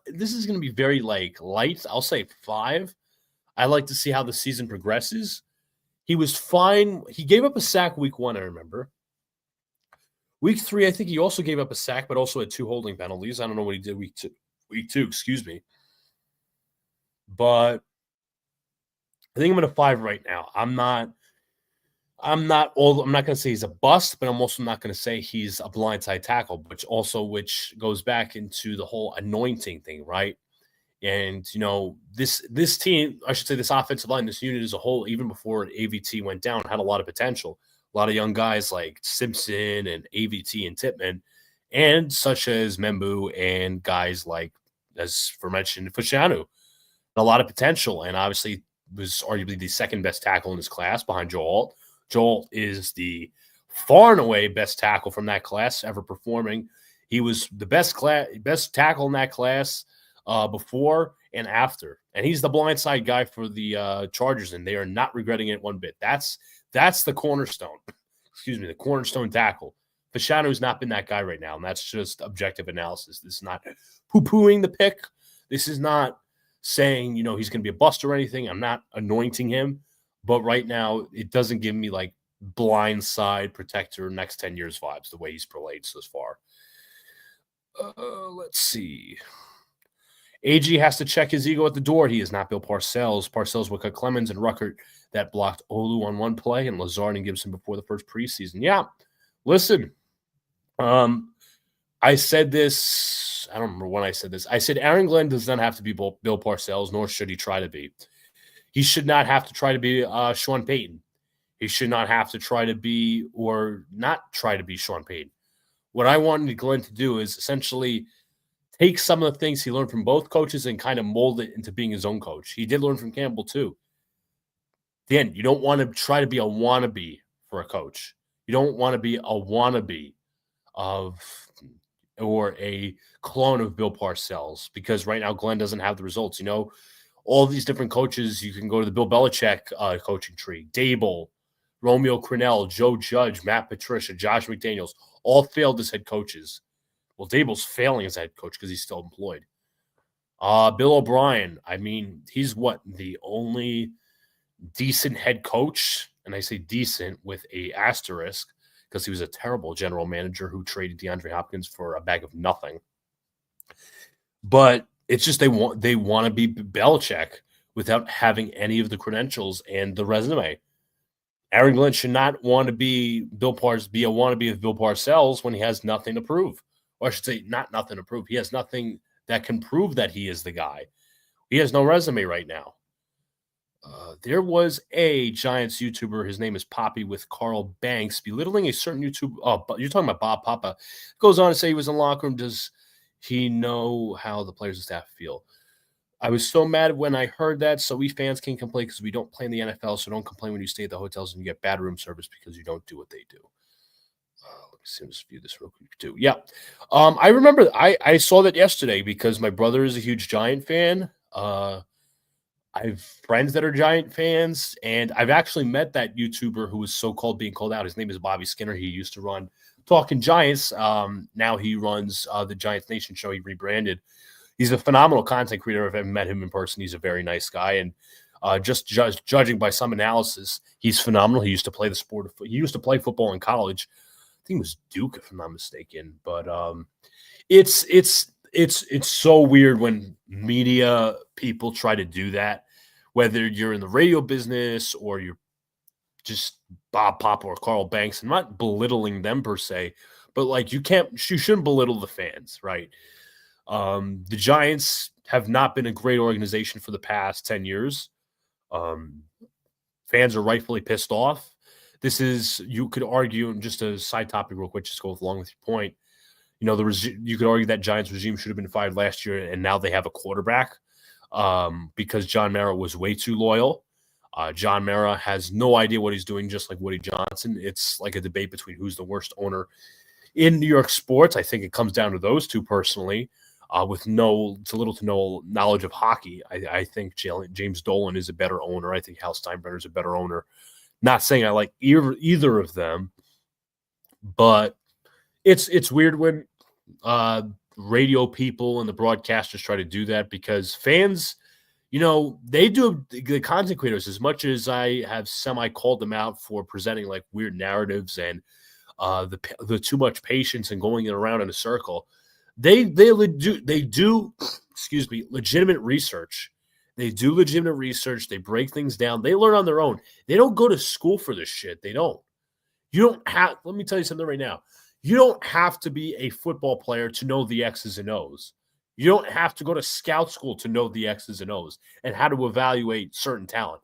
this is going to be very light. I'll say 5. I like to see how the season progresses. He was fine. He gave up a sack week 1, I remember. Week 3, I think he also gave up a sack, but also had 2 holding penalties. I don't know what he did week 2. Week 2, excuse me. But I think I'm at a 5 right now. I'm not going to say he's a bust, but I'm also not going to say he's a blindside tackle, which goes back into the whole anointing thing, right? And this team, I should say, this offensive line, this unit as a whole, even before AVT went down, had a lot of potential. A lot of young guys like Simpson and AVT and Tippmann, and such as Membu and guys like, as for mentioned, Fashanu. A lot of potential, and obviously was arguably the second best tackle in his class behind Joe Alt. Joe Alt is the far and away best tackle from that class ever performing. He was the best tackle in that class before and after, and he's the blindside guy for the Chargers, and they are not regretting it one bit. That's the cornerstone. Excuse me, the cornerstone tackle. Fashanu's not been that guy right now, and that's just objective analysis. This is not poo-pooing the pick. This is not saying, he's going to be a bust or anything. I'm not anointing him. But right now, it doesn't give me like blindside protector next 10 years vibes the way he's played so far. Let's see. AG has to check his ego at the door. He is not Bill Parcells. Parcells will cut Clemens and Ruckert that blocked Olu on one play and Lazard and Gibson before the first preseason. Yeah, listen. I said this. I don't remember when I said this. I said Aaron Glenn does not have to be Bill Parcells, nor should he try to be. He should not have to try to be Sean Payton. He should not have to try to be or not try to be Sean Payton. What I wanted Glenn to do is essentially take some of the things he learned from both coaches and kind of mold it into being his own coach. He did learn from Campbell too. Then you don't want to try to be a wannabe for a coach. You don't want to be a wannabe or a clone of Bill Parcells, because right now Glenn doesn't have the results. All these different coaches, you can go to the Bill Belichick coaching tree. Dable, Romeo Crennel, Joe Judge, Matt Patricia, Josh McDaniels, all failed as head coaches. Well, Dable's failing as head coach because he's still employed. Bill O'Brien, he's the only decent head coach, and I say decent with a asterisk because he was a terrible general manager who traded DeAndre Hopkins for a bag of nothing. But it's just they want to be Belichick without having any of the credentials and the resume. Aaron Glenn should not want to be a wannabe of Bill Parcells when he has nothing to prove. Or I should say, not nothing to prove. He has nothing that can prove that he is the guy. He has no resume right now. There was a Giants YouTuber, his name is Poppy, with Carl Banks, belittling a certain YouTube. Oh, you're talking about Bob Papa. Goes on to say he was in the locker room. Does he know how the players and staff feel? I was so mad when I heard that. So we fans can complain because we don't play in the NFL. So don't complain when you stay at the hotels and you get bad room service because you don't do what they do. Let me see. Let's view this real quick too. Yeah. I remember I saw that yesterday because my brother is a huge Giant fan. I have friends that are Giant fans, and I've actually met that YouTuber who was so-called being called out. His name is Bobby Skinner. He used to run Talking Giants. Now he runs the Giants Nation show. He rebranded. He's a phenomenal content creator. I've met him in person. He's a very nice guy, and just judging by some analysis, he's phenomenal. He used to play the sport. He used to play football in college. I think it was Duke, if I'm not mistaken. But it's so weird when media people try to do that, whether you're in the radio business or you're just Bob Papa or Carl Banks. I'm not belittling them per se, but you shouldn't belittle the fans, right? The Giants have not been a great organization for the past 10 years. Fans are rightfully pissed off. You could argue, and just a side topic real quick, just go along with your point. You could argue that Giants regime should have been fired last year, and now they have a quarterback because John Mara was way too loyal. John Mara has no idea what he's doing, just like Woody Johnson. It's like a debate between who's the worst owner in New York sports. I think it comes down to those two personally, with little to no knowledge of hockey. I think James Dolan is a better owner. I think Hal Steinbrenner is a better owner. Not saying I like either of them, but it's weird when radio people and the broadcasters try to do that, because fans, they do, the content creators, as much as I have semi called them out for presenting like weird narratives and the too much patience and going around in a circle. They do excuse me, legitimate research. They do legitimate research. They break things down. They learn on their own. They don't go to school for this shit. They don't. You don't have. Let me tell you something right now. You don't have to be a football player to know the X's and O's. You don't have to go to scout school to know the X's and O's and how to evaluate certain talent.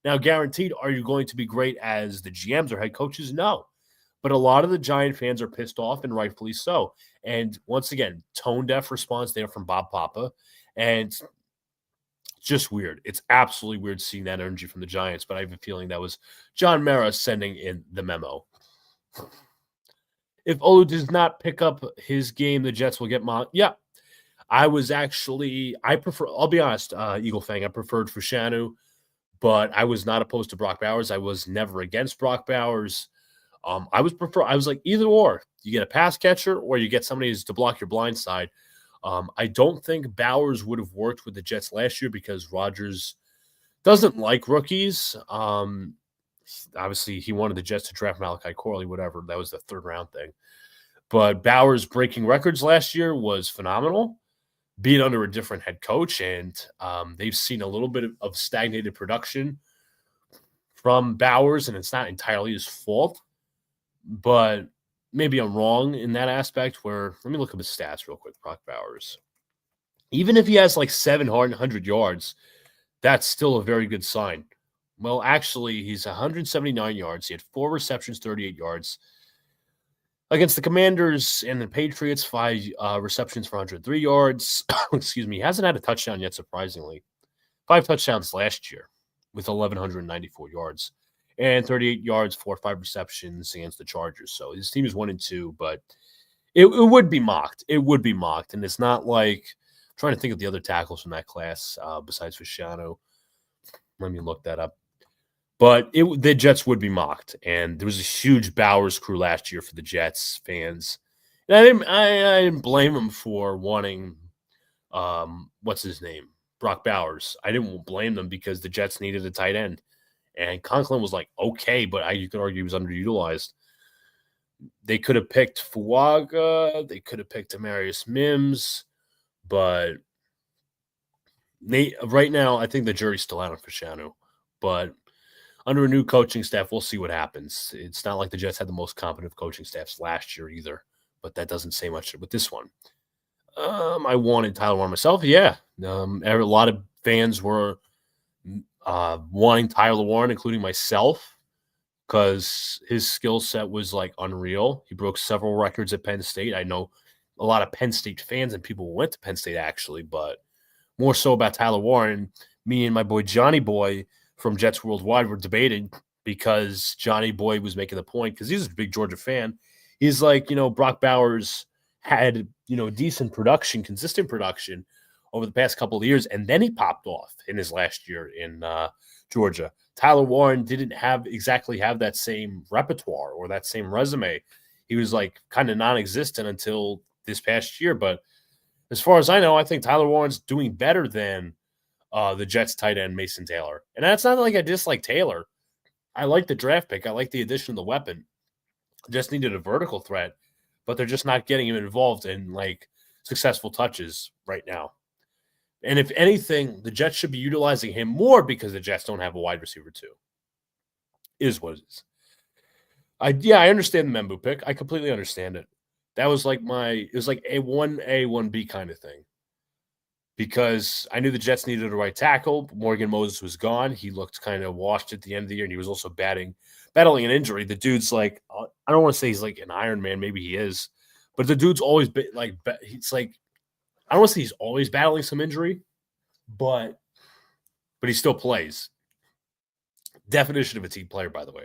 Now, guaranteed, are you going to be great as the GMs or head coaches? No. But a lot of the Giant fans are pissed off, and rightfully so. And once again, tone deaf response there from Bob Papa. And it's just weird. It's absolutely weird seeing that energy from the Giants, but I have a feeling that was John Mara sending in the memo. If Olu does not pick up his game, the Jets will get Yeah, I prefer, I'll be honest, Eagle Fang, I preferred Fashanu, but I was not opposed to Brock Bowers. I was never against Brock Bowers. I was like either or. You get a pass catcher or you get somebody who's to block your blind side. I don't think Bowers would have worked with the Jets last year because Rodgers doesn't like rookies. Obviously, he wanted the Jets to draft Malachi Corley, whatever. That was the third round thing. But Bowers breaking records last year was phenomenal, being under a different head coach, and they've seen a little bit of stagnated production from Bowers, and it's not entirely his fault. But maybe I'm wrong in that aspect where, let me look up his stats real quick, Brock Bowers. Even if he has like 700 yards, that's still a very good sign. Well, actually, he's 179 yards. He had 4 receptions, 38 yards. Against the Commanders and the Patriots, 5 receptions for 103 yards. Excuse me. He hasn't had a touchdown yet, surprisingly. 5 touchdowns last year with 1,194 yards. And 38 yards, 4 or 5 receptions against the Chargers. So his team is 1-2, but it would be mocked. It would be mocked. And it's not like, I'm trying to think of the other tackles from that class besides Fasciano. Let me look that up. But the Jets would be mocked. And there was a huge Bowers crew last year for the Jets fans. And I didn't blame them for wanting, what's his name? Brock Bowers. I didn't blame them because the Jets needed a tight end. And Conklin was like, okay, but you could argue he was underutilized. They could have picked Fuaga. They could have picked Amarius Mims. But right now, I think the jury's still out on Fasciano. But under a new coaching staff, we'll see what happens. It's not like the Jets had the most competent coaching staffs last year either. But that doesn't say much with this one. I wanted Tyler Warren myself. Yeah. A lot of fans were wanting Tyler Warren, including myself, because his skill set was like unreal. He broke several records at Penn State. I know a lot of Penn State fans and people who went to Penn State actually, but more so about Tyler Warren. Me and my boy Johnny Boy from Jets Worldwide were debating because Johnny Boy was making the point because he's a big Georgia fan. He's like, Brock Bowers had, decent production, consistent production over the past couple of years, and then he popped off in his last year in Georgia. Tyler Warren didn't exactly have that same repertoire or that same resume. He was like kind of non-existent until this past year. But as far as I know, I think Tyler Warren's doing better than the Jets tight end Mason Taylor. And that's not like I dislike Taylor. I like the draft pick. I like the addition of the weapon. Just needed a vertical threat, but they're just not getting him involved in like successful touches right now. And if anything, the Jets should be utilizing him more because the Jets don't have a wide receiver too. Is what it is. I understand the Membu pick. I completely understand it. That was like it was like a 1A, 1B kind of thing. Because I knew the Jets needed a right tackle. Morgan Moses was gone. He looked kind of washed at the end of the year, and he was also battling an injury. The dude's like, I don't want to say he's like an Iron Man. Maybe he is. But the dude's always been like, he's like, I don't want to say he's always battling some injury, but he still plays. Definition of a team player, by the way.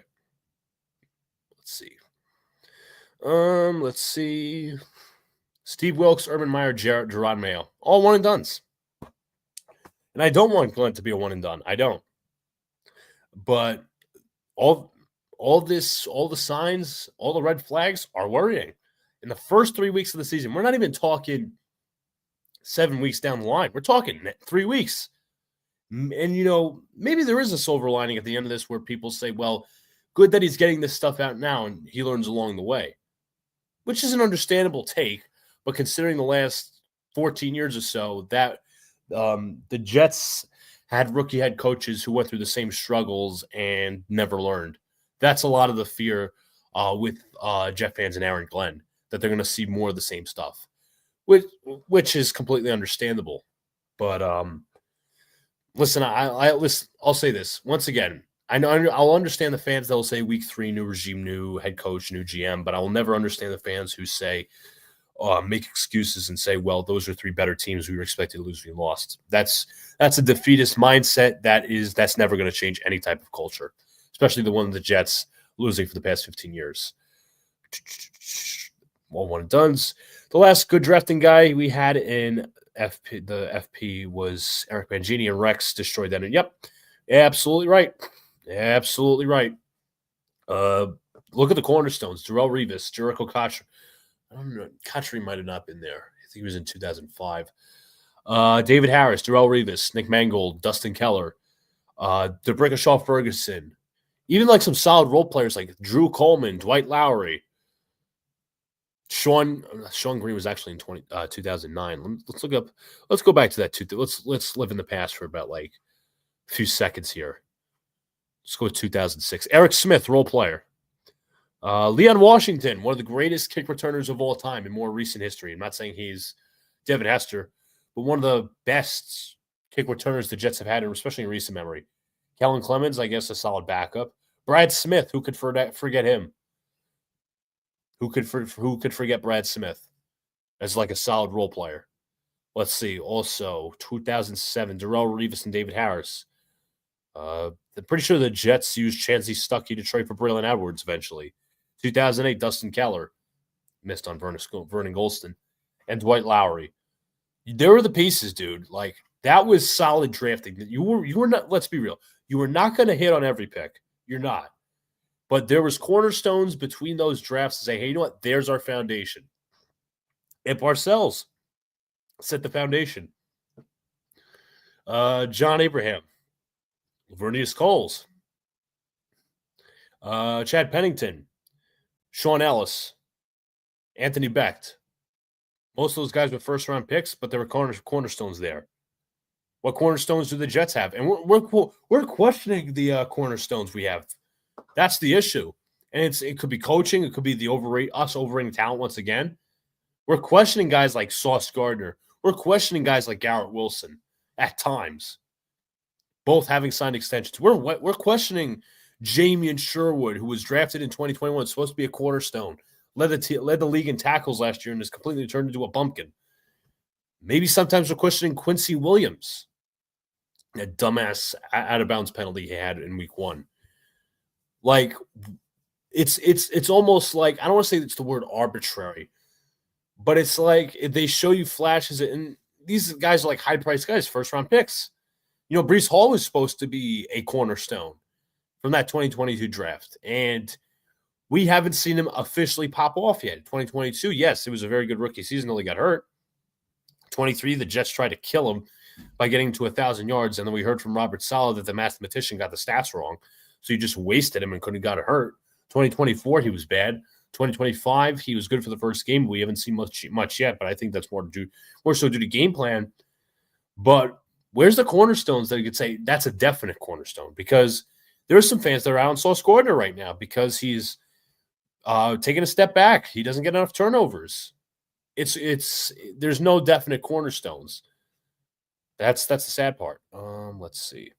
Let's see. Steve Wilkes, Urban Meyer, Gerard Mayo. All one and dones. And I don't want Glenn to be a one and done. I don't. But all the signs, all the red flags are worrying. In the first 3 weeks of the season, we're not even talking 7 weeks down the line. We're talking 3 weeks. And, maybe there is a silver lining at the end of this where people say, well, good that he's getting this stuff out now and he learns along the way, which is an understandable take. But considering the last 14 years or so, that the Jets had rookie head coaches who went through the same struggles and never learned. That's a lot of the fear with Jet fans and Aaron Glenn, that they're going to see more of the same stuff, which is completely understandable. But listen, I'll say this once again. I know I'll understand the fans that will say week 3, new regime, new head coach, new GM, but I will never understand the fans who say, make excuses and say, well, those are 3 better teams we were expected to lose, we lost. That's a defeatist mindset. That's never going to change any type of culture, especially the one of the Jets losing for the past 15 years. Well, one and done's. The last good drafting guy we had in the FP was Eric Mangini, and Rex destroyed that. And yep, absolutely right. Absolutely right. Look at the cornerstones: Darrelle Revis, Jericho Kocher. I don't know. Kocher might have not been there. I think he was in 2005. David Harris, Darrelle Revis, Nick Mangold, Dustin Keller, DeBrickashaw Ferguson. Even like some solid role players like Drew Coleman, Dwight Lowry. Sean Green was actually in 2009. Let's look up. Let's go back to that. Let's live in the past for about like a few seconds here. Let's go with 2006. Eric Smith, role player. Leon Washington, one of the greatest kick returners of all time in more recent history. I'm not saying he's Devin Hester, but one of the best kick returners the Jets have had, especially in recent memory. Kellen Clemens, I guess, a solid backup. Brad Smith, who could forget him? Who could forget Brad Smith as like a solid role player? Let's see. Also, 2007, Darrelle Revis and David Harris. I'm pretty sure the Jets used Chansey Stuckey to trade for Braylon Edwards eventually. 2008, Dustin Keller. Missed on Vernon Golston. And Dwight Lowry. There were the pieces, dude. Like, that was solid drafting. You were not, let's be real, you were not going to hit on every pick. You're not. But there was cornerstones between those drafts to say, hey, you know what? There's our foundation. And Parcells set the foundation. John Abraham. Vernius Coles. Chad Pennington. Sean Ellis. Anthony Becht. Most of those guys were first-round picks, but there were cornerstones there. What cornerstones do the Jets have? And we're questioning the cornerstones we have. That's the issue. And it could be coaching. It could be us overrating talent once again. We're questioning guys like Sauce Gardner. We're questioning guys like Garrett Wilson at times, both having signed extensions. We're questioning Jamian Sherwood, who was drafted in 2021, supposed to be a cornerstone, led the league in tackles last year and has completely turned into a bumpkin. Maybe sometimes we're questioning Quincy Williams, that dumbass out-of-bounds penalty he had in week 1. Like, it's almost like, I don't want to say it's the word arbitrary, but it's like they show you flashes, and these guys are like high-priced guys, first-round picks. You know, Breece Hall was supposed to be a cornerstone from that 2022 draft, and we haven't seen him officially pop off yet. 2022, yes, it was a very good rookie season until he got hurt. 23, the Jets tried to kill him by getting to 1,000 yards, and then we heard from Robert Saleh that the mathematician got the stats wrong, so you just wasted him and couldn't got hurt. 2024, he was bad. 2025, he was good for the first game. We haven't seen much yet, but I think that's more so due to game plan. But where's the cornerstones that you could say that's a definite cornerstone? Because there are some fans that are out on Sauce Gardner right now because he's taking a step back. He doesn't get enough turnovers. There's no definite cornerstones. That's the sad part. Let's see.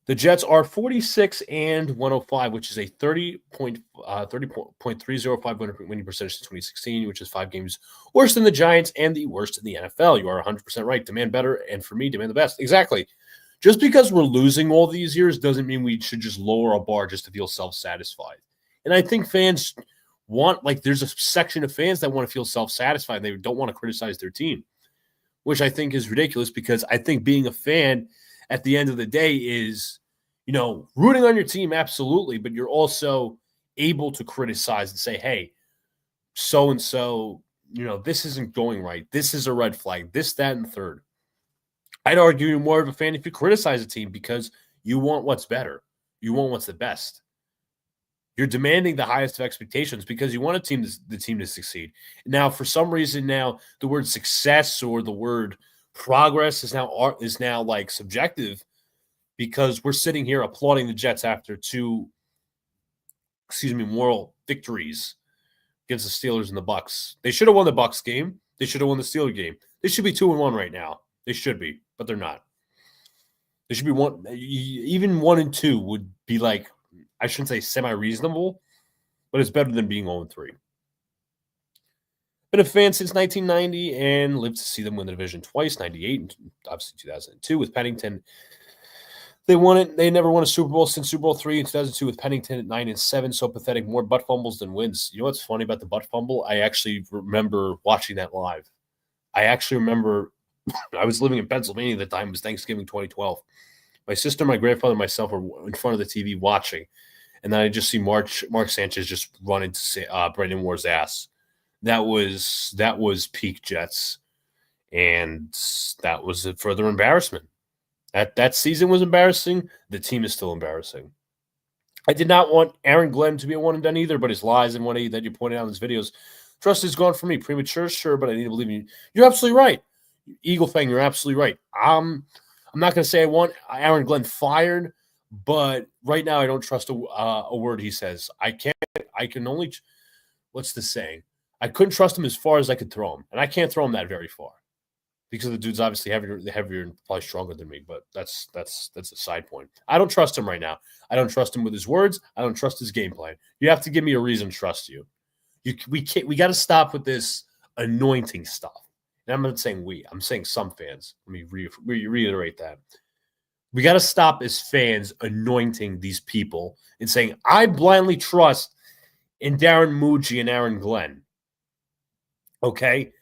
The Jets are 46-105, which is a 30.305 winning percentage since 2016, which is 5 games worse than the Giants and the worst in the NFL. You are 100% right. Demand better, and for me, demand the best. Exactly. Just because we're losing all these years doesn't mean we should just lower our bar just to feel self-satisfied. And I think fans there's a section of fans that want to feel self-satisfied. They don't want to criticize their team, which I think is ridiculous because I think being a fan at the end of the day is, rooting on your team, absolutely, but you're also able to criticize and say, hey, so-and-so, this isn't going right. This is a red flag, this, that, and the third. I'd argue you're more of a fan if you criticize a team because you want what's better. You want what's the best. You're demanding the highest of expectations because you want the team to succeed. Now, for some reason, now the word success or the word progress is now like subjective because we're sitting here applauding the Jets after two, moral victories against the Steelers and the Bucks. They should have won the Bucks game. They should have won the Steelers game. They should be 2-1 right now. They should be, but they're not. They should be one. Even 1-2 would be like, I shouldn't say semi-reasonable, but it's better than being 0-3. Been a fan since 1990 and lived to see them win the division twice, 98 and obviously 2002 with Pennington. They won it. They never won a Super Bowl since Super Bowl III in 2002 with Pennington at 9-7. So pathetic. More butt fumbles than wins. You know what's funny about the butt fumble? I actually remember watching that live. I actually remember I was living in Pennsylvania at the time. It was Thanksgiving 2012. My sister, my grandfather, and myself were in front of the TV watching. And then I just see Mark Sanchez just run into Brendan Moore's ass. That was peak Jets. And that was a further embarrassment. That season was embarrassing. The team is still embarrassing. I did not want Aaron Glenn to be a one and done either, but his lies and what that you pointed out in his videos. Trust is gone for me. Premature, sure, but I need to believe in you. You're absolutely right. Eagle Fang, you're absolutely right. I'm not going to say I want Aaron Glenn fired, but right now I don't trust a word he says. I can only, what's the saying? I couldn't trust him as far as I could throw him, and I can't throw him that very far. Because the dude's obviously heavier and probably stronger than me, but that's a side point. I don't trust him right now. I don't trust him with his words. I don't trust his game plan. You have to give me a reason to trust you. We got to stop with this anointing stuff. And I'm not saying we. I'm saying some fans. Let me reiterate that. We got to stop as fans anointing these people and saying I blindly trust in Darren Muji and Aaron Glenn. Okay.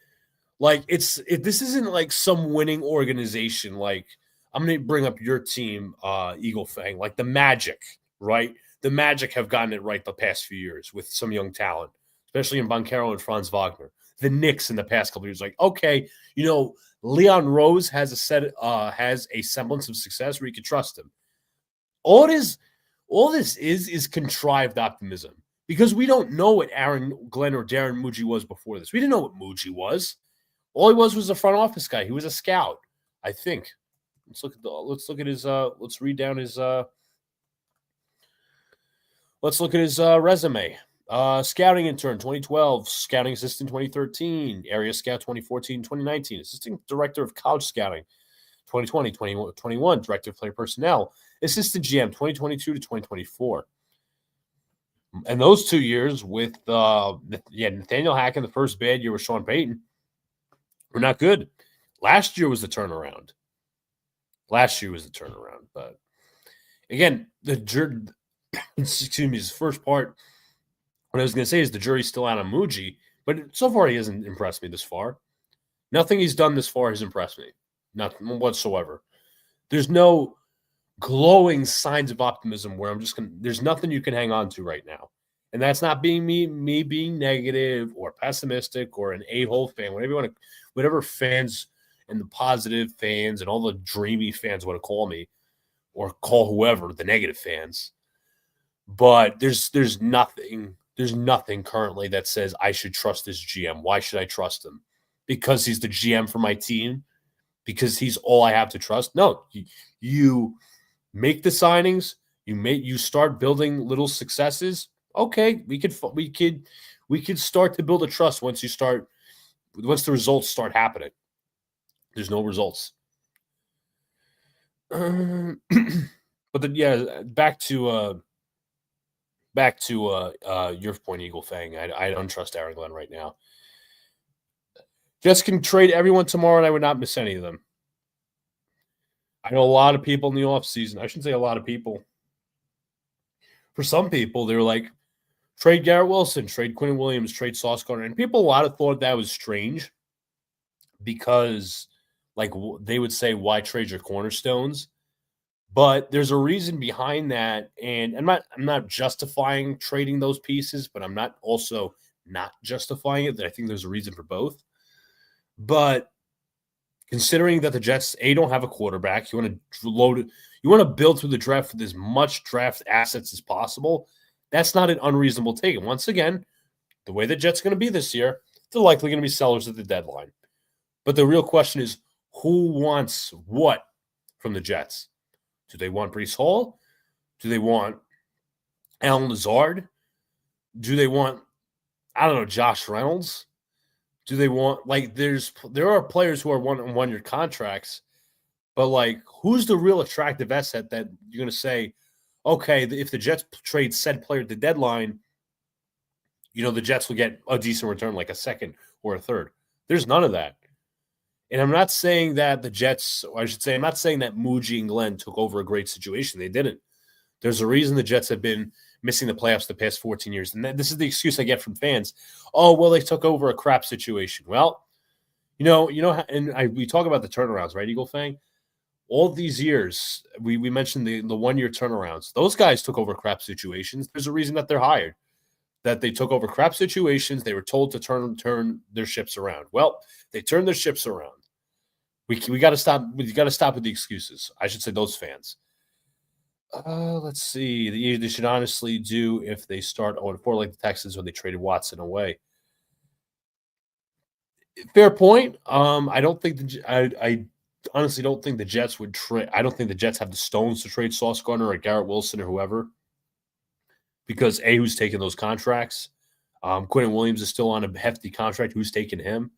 Like this isn't like some winning organization. Like I'm going to bring up your team, Eagle Fang, like the Magic, right? The Magic have gotten it right the past few years with some young talent, especially in Banchero and Franz Wagner. The Knicks in the past couple of years, like okay, Leon Rose has a semblance of success where you can trust him. All this is contrived optimism because we don't know what Aaron Glenn or Darren Muji was before this. We didn't know what Muji was. All he was a front office guy. He was a scout, I think. Let's look at his resume. Scouting intern 2012, scouting assistant 2013, area scout 2014, 2019, assistant director of college scouting 2020, 2021, director of player personnel, assistant GM 2022 to 2024. And those 2 years with Nathaniel Hackett, the first bad year with Sean Payton, we're not good. Last year was the turnaround. But again, his first part, what I was going to say is the jury's still out on Muji, but so far he hasn't impressed me this far. Nothing he's done this far has impressed me. Nothing whatsoever. There's no glowing signs of optimism where there's nothing you can hang on to right now. And that's not being me being negative or pessimistic or an a-hole fan, whatever fans and the positive fans and all the dreamy fans want to call me or call whoever, the negative fans. But there's nothing currently that says I should trust this GM. Why should I trust him? Because he's the GM for my team? Because he's all I have to trust? No, you make the signings, you start building little successes. Okay, we could start to build a trust once the results start happening. There's no results. But then back to your point, Eagle Fang. I don't trust Aaron Glenn right now. Jets can trade everyone tomorrow, and I would not miss any of them. I know a lot of people in the offseason. I shouldn't say a lot of people. For some people, they're like, trade Garrett Wilson, trade Quinn Williams, trade Sauce Gardner. And people, a lot of thought that was strange because, like, they would say, why trade your cornerstones? But there's a reason behind that. And I'm not justifying trading those pieces, but I'm not also not justifying it. That I think there's a reason for both. But considering that the Jets, don't have a quarterback, you want to You want to build through the draft with as much draft assets as possible. That's not an unreasonable take. And once again, the way the Jets are going to be this year, they're likely going to be sellers at the deadline. But the real question is, who wants what from the Jets? Do they want Breece Hall? Do they want Alan Lazard? Do they want, I don't know, Josh Reynolds? Do they want, like, there are players who are one-year contracts, but, like, who's the real attractive asset that you're going to say, okay, if the Jets trade said player at the deadline, the Jets will get a decent return, like a second or a third. There's none of that. And I'm not saying that the Jets, or I should say, I'm not saying that Muji and Glenn took over a great situation. They didn't. There's a reason the Jets have been missing the playoffs the past 14 years. And this is the excuse I get from fans. Oh, well, they took over a crap situation. Well, we talk about the turnarounds, right, Eagle Fang? All these years, we mentioned the 1-year turnarounds. Those guys took over crap situations. There's a reason that they're hired, that they took over crap situations. They were told to turn their ships around. Well, they turned their ships around. We got to stop. We got to stop with the excuses. I should say those fans. Let's see. They should honestly do if they start 0-4 like the Texans when they traded Watson away. Fair point. I don't think I honestly don't think the Jets would trade. I don't think the Jets have the stones to trade Sauce Gardner or Garrett Wilson or whoever, because who's taking those contracts? Quentin Williams is still on a hefty contract. Who's taking him?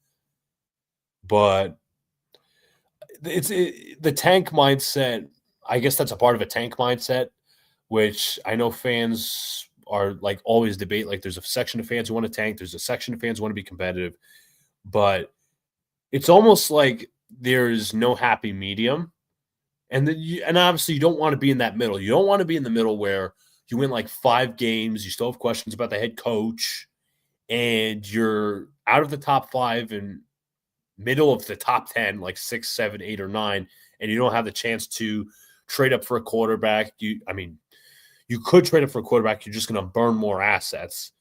But it's the tank mindset. I guess that's a part of a tank mindset, which I know fans are like always debate. Like there's a section of fans who want to tank. There's a section of fans who want to be competitive. But it's almost like there's no happy medium. And obviously you don't want to be in that middle. You don't want to be in the middle where you win like 5 games. You still have questions about the head coach. And you're out of the top 5 and middle of the top 10, like 6, 7, 8, or 9. And you don't have the chance to trade up for a quarterback. You could trade up for a quarterback. You're just going to burn more assets.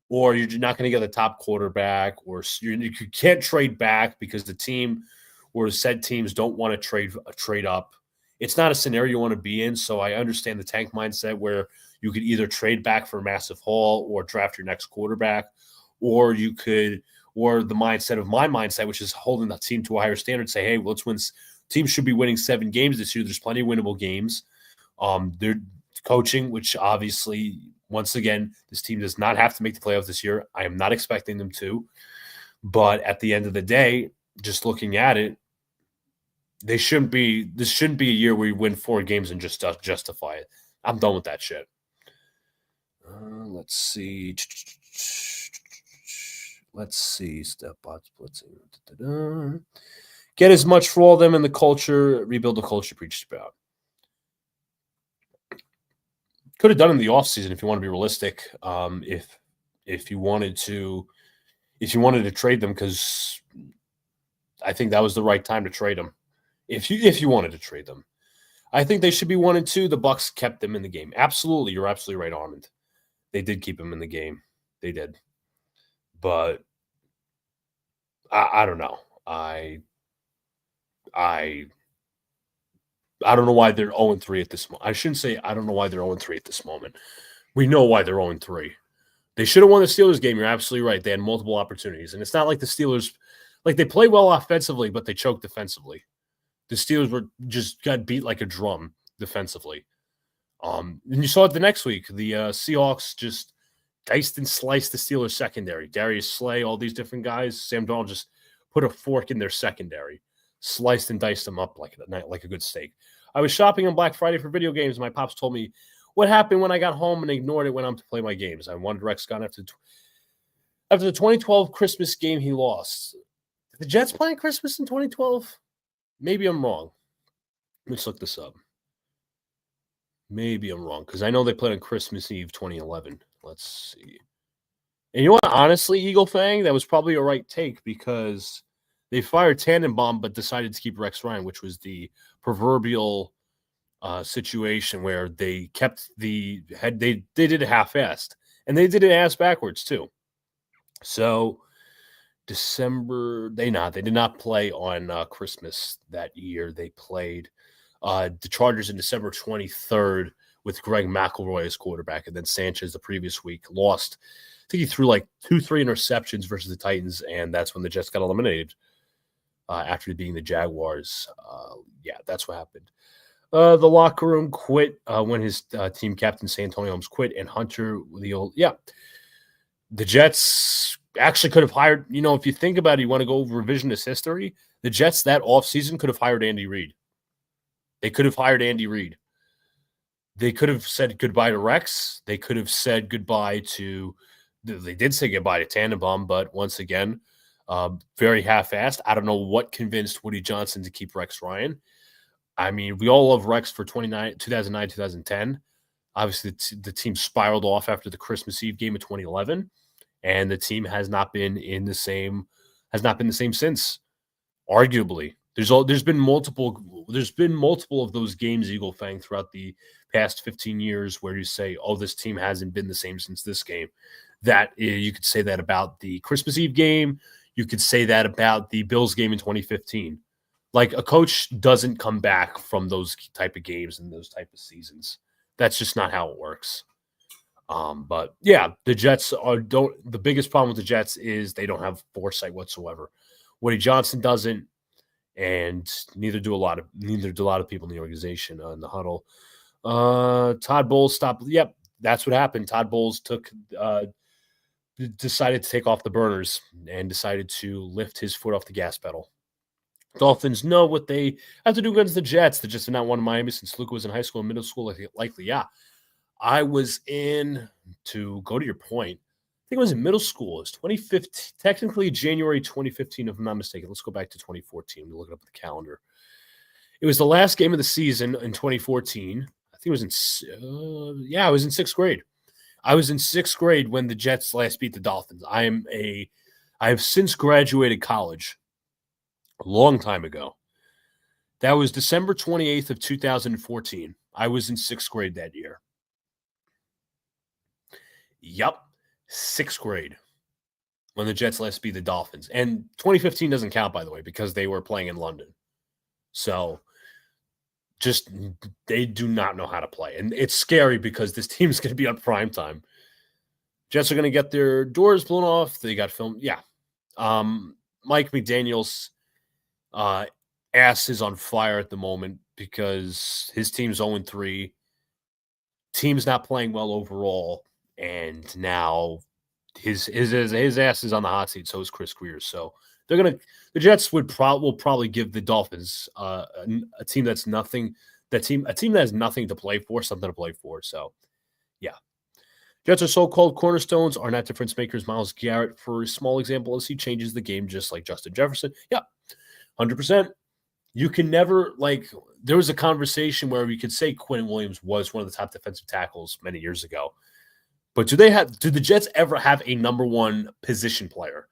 Or you're not going to get the top quarterback, or you can't trade back because the team or said teams don't want to trade up. It's not a scenario you want to be in. So I understand the tank mindset where you could either trade back for a massive haul or draft your next quarterback, or the mindset of my mindset, which is holding the team to a higher standard, say, hey, let's win. Teams should be winning 7 games this year. There's plenty of winnable games. They're coaching, which obviously, once again, this team does not have to make the playoffs this year. I am not expecting them to. But at the end of the day, just looking at it, this shouldn't be a year where you win 4 games and just justify it. I'm done with that shit. Let's see. Step bot splitsing. Get as much for all of them in the culture. Rebuild the culture preached about. Could have done in the offseason if you want to be realistic. If you wanted to trade them, because I think that was the right time to trade them. If you wanted to trade them, I think they should be 1 and 2. The Bucs kept them in the game. Absolutely, you're absolutely right, Armand. They did keep them in the game. They did, but I don't know. I don't know why they're 0-3 at this moment. I shouldn't say I don't know why they're 0-3 at this moment. We know why they're 0-3. They should have won the Steelers game. You're absolutely right. They had multiple opportunities. And it's not like the Steelers, like they play well offensively, but they choke defensively. The Steelers got beat like a drum defensively. And you saw it the next week. The Seahawks just diced and sliced the Steelers secondary. Darius Slay, all these different guys. Sam Darnold just put a fork in their secondary. Sliced and diced them up like a good steak. I was shopping on Black Friday for video games. My pops told me what happened when I got home and ignored it when I'm to play my games. I won Rex Scott after the 2012 Christmas game he lost. Did the Jets play Christmas in 2012? Maybe I'm wrong. Let's look this up. Maybe I'm wrong because I know they played on Christmas Eve 2011. Let's see. And you know what? Honestly, Eagle Fang, that was probably a right take because they fired Tannenbaum but decided to keep Rex Ryan, which was the proverbial situation where they kept the head. They did it half-assed, and they did it ass backwards too. So December, they did not play on Christmas that year. They played The Chargers in December 23rd with Greg McElroy as quarterback, and then Sanchez the previous week lost. I think he threw like 2-3 interceptions versus the Titans, and that's when the Jets got eliminated after beating the Jaguars. Yeah, that's what happened. The locker room quit when his team captain Santonio Holmes quit, and Hunter the Jets actually could have hired. If you think about it, you want to go over revisionist history. The Jets that offseason could have hired Andy Reid. They could have hired Andy Reid. They could have said goodbye to Rex. They could have said goodbye to. They did say goodbye to Tannenbaum, but once again, very half-assed. I don't know what convinced Woody Johnson to keep Rex Ryan. I mean, we all love Rex for 2009, 2010. Obviously, the team spiraled off after the Christmas Eve game of 2011, and the team has not been the same since. Arguably, there's been multiple of those games, Eagle Fang, throughout the past 15 years where you say, "Oh, this team hasn't been the same since this game." That you could say that about the Christmas Eve game. You could say that about the Bills game in 2015. Like, a coach doesn't come back from those type of games and those type of seasons. That's just not how it works. But yeah, the Jets the biggest problem with the Jets is they don't have foresight whatsoever. Woody Johnson doesn't, and neither do a lot of people in the organization in the huddle. Todd Bowles stopped. Yep, that's what happened. Todd Bowles decided to take off the burners and decided to lift his foot off the gas pedal. Dolphins know what they have to do against the Jets. The Jets have not won in Miami since Luca was in high school and middle school. Likely, yeah. I was to go to your point. I think it was in middle school. It was 2015, technically January 2015, if I'm not mistaken. Let's go back to 2014. We'll look it up at the calendar. It was the last game of the season in 2014. I think it was I was in sixth grade. I was in sixth grade when the Jets last beat the Dolphins. I have since graduated college a long time ago. That was December 28th of 2014. I was in sixth grade that year. Yup, sixth grade when the Jets last beat the Dolphins. And 2015 doesn't count, by the way, because they were playing in London. So they do not know how to play. And it's scary because this team is going to be on primetime. Jets are going to get their doors blown off. They got filmed. Yeah. Mike McDaniel's ass is on fire at the moment because his team's 0-3. Team's not playing well overall. And now his ass is on the hot seat. So is Chris Greer. So the Jets will probably give the Dolphins a team that's nothing. A team that has nothing to play for, something to play for. So, yeah. Jets are so-called cornerstones are not difference makers. Myles Garrett, for a small example, as he changes the game just like Justin Jefferson. Yeah, 100%. You can never, there was a conversation where we could say Quinn Williams was one of the top defensive tackles many years ago. But do the Jets ever have a number one position player?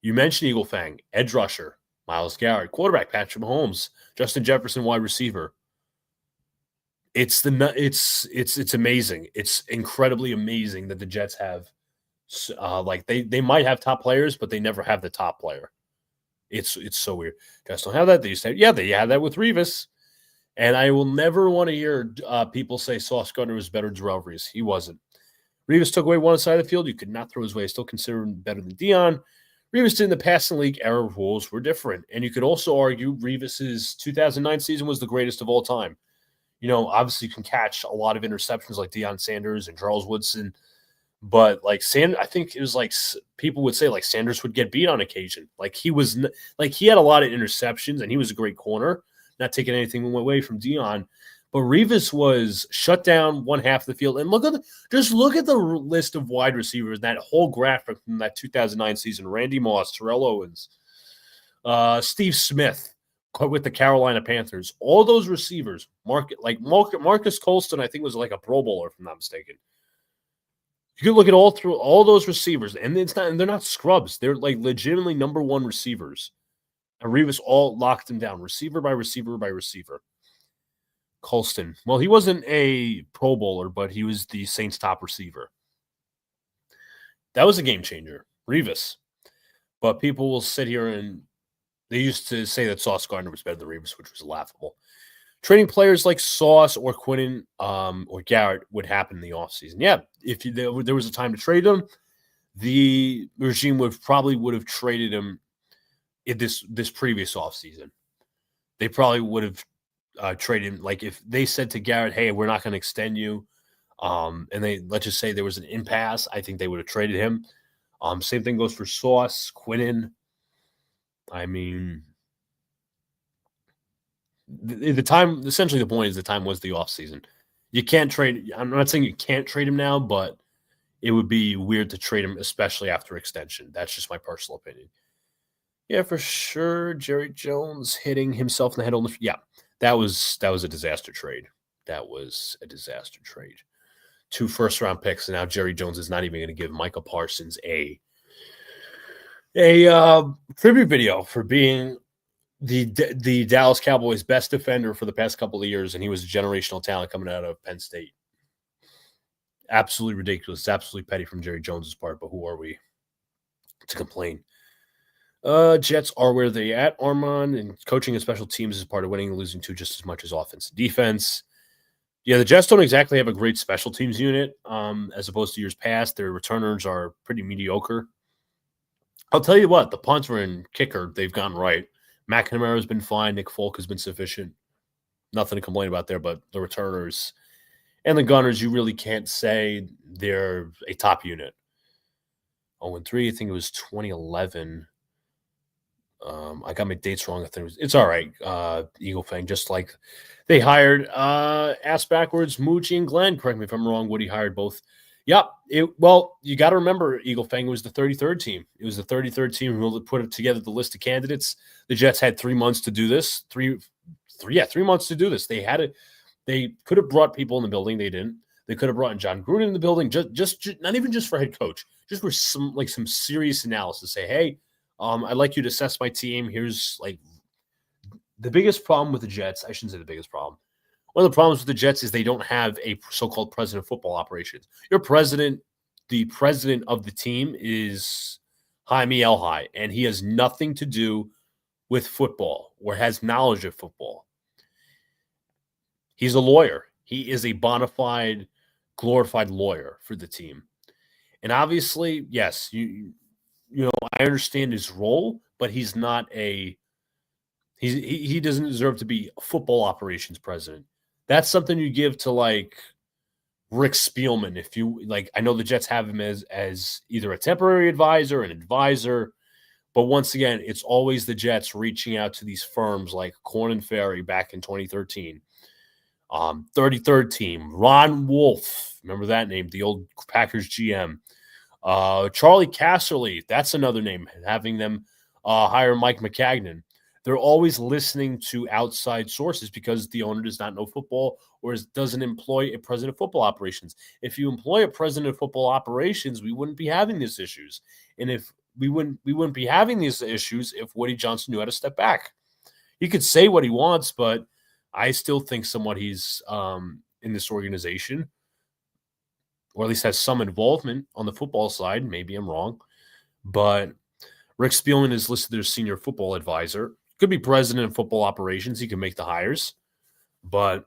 You mentioned Eagle Fang, edge rusher, Myles Garrett, quarterback, Patrick Mahomes, Justin Jefferson, wide receiver. It's amazing. It's incredibly amazing that the Jets have, they might have top players, but they never have the top player. It's so weird. Jets don't have that. They used to they had that with Revis. And I will never want to hear people say Sauce Gardner was better than Darrelle Revis. He wasn't. Revis took away one side of the field. You could not throw his way. I still consider him better than Deion. Revis did in the passing league era rules were different. And you could also argue Revis's 2009 season was the greatest of all time. Obviously you can catch a lot of interceptions like Deion Sanders and Charles Woodson. But I think it was people would say Sanders would get beat on occasion. He had a lot of interceptions and he was a great corner, not taking anything away from Deion. But Revis was shut down one half of the field. And look at the list of wide receivers, that whole graphic from that 2009 season. Randy Moss, Terrell Owens, Steve Smith with the Carolina Panthers. All those receivers, Marcus Colston, I think was a Pro Bowler, if I'm not mistaken. You can look at all those receivers, and they're not scrubs. They're legitimately number one receivers. And Revis all locked them down, receiver by receiver by receiver. Colston. Well, he wasn't a Pro Bowler, but he was the Saints' top receiver. That was a game changer, Revis. But people will sit here and they used to say that Sauce Gardner was better than Revis, which was laughable. trading players like Sauce or Quinnen or Garrett would happen in the offseason. Yeah, if there was a time to trade them, the regime would have traded him in this previous offseason. They probably would have traded him. Like if they said to Garrett, "Hey, we're not going to extend you," and they let's just say there was an impasse, I think they would have traded him. Same thing goes for Sauce, Quinnen. I mean, the time, essentially the point is the time was the offseason. You can't trade. I'm not saying you can't trade him now, but it would be weird to trade him, especially after extension. That's just my personal opinion. Yeah, for sure. Jerry Jones hitting himself in the head on the that was a disaster trade. That was a disaster trade. 2 first-round picks, and now Jerry Jones is not even going to give Micah Parsons a tribute video for being the Dallas Cowboys' best defender for the past couple of years, and he was a generational talent coming out of Penn State. Absolutely ridiculous. It's absolutely petty from Jerry Jones' part, but who are we to complain? Jets are where they at, Armand, and coaching and special teams is part of winning and losing too, just as much as offense and defense. Yeah, the Jets don't exactly have a great special teams unit, as opposed to years past. Their returners are pretty mediocre. I'll tell you what, the punter and kicker, they've gotten right. McNamara's been fine. Nick Folk has been sufficient. Nothing to complain about there, but the returners and the gunners, you really can't say they're a top unit. 0-3, I think it was 2011. I got my dates wrong. I think it's all right. Eagle Fang, just like they hired ass backwards Moochie and Glenn. Correct me if I'm wrong. Woody hired both. Yep. Well, you got to remember, Eagle Fang was the 33rd team. It was the 33rd team who put together the list of candidates. The Jets had 3 months to do this. 3 months to do this. They had it. They could have brought people in the building. They didn't. They could have brought in John Gruden in the building. Just not even just for head coach. Just for some serious analysis. Say, hey. I'd like you to assess my team. Here's like the biggest problem with the Jets. I shouldn't say the biggest problem. One of the problems with the Jets is they don't have a so-called president of football operations. Your president, the president of the team is Jaime Elhai, and he has nothing to do with football or has knowledge of football. He's a lawyer. He is a bona fide, glorified lawyer for the team. And obviously, yes, you know, I understand his role, but he's not he doesn't deserve to be a football operations president. That's something you give to like Rick Spielman. If you like, I know the Jets have him as either a temporary advisor, an advisor, but once again, it's always the Jets reaching out to these firms like Korn and Ferry back in 2013. 33rd team, Ron Wolf, remember that name, the old Packers GM. Charlie Casserly, that's another name, having them hire Mike McCagnon. They're always listening to outside sources because the owner does not know football or doesn't employ a president of football operations. If you employ a president of football operations, we wouldn't be having these issues. And if we wouldn't be having these issues if Woody Johnson knew how to step back. He could say what he wants, but I still think somewhat he's in this organization, or at least has some involvement on the football side. Maybe I'm wrong. But Rick Spielman is listed as senior football advisor. Could be president of football operations. He can make the hires. But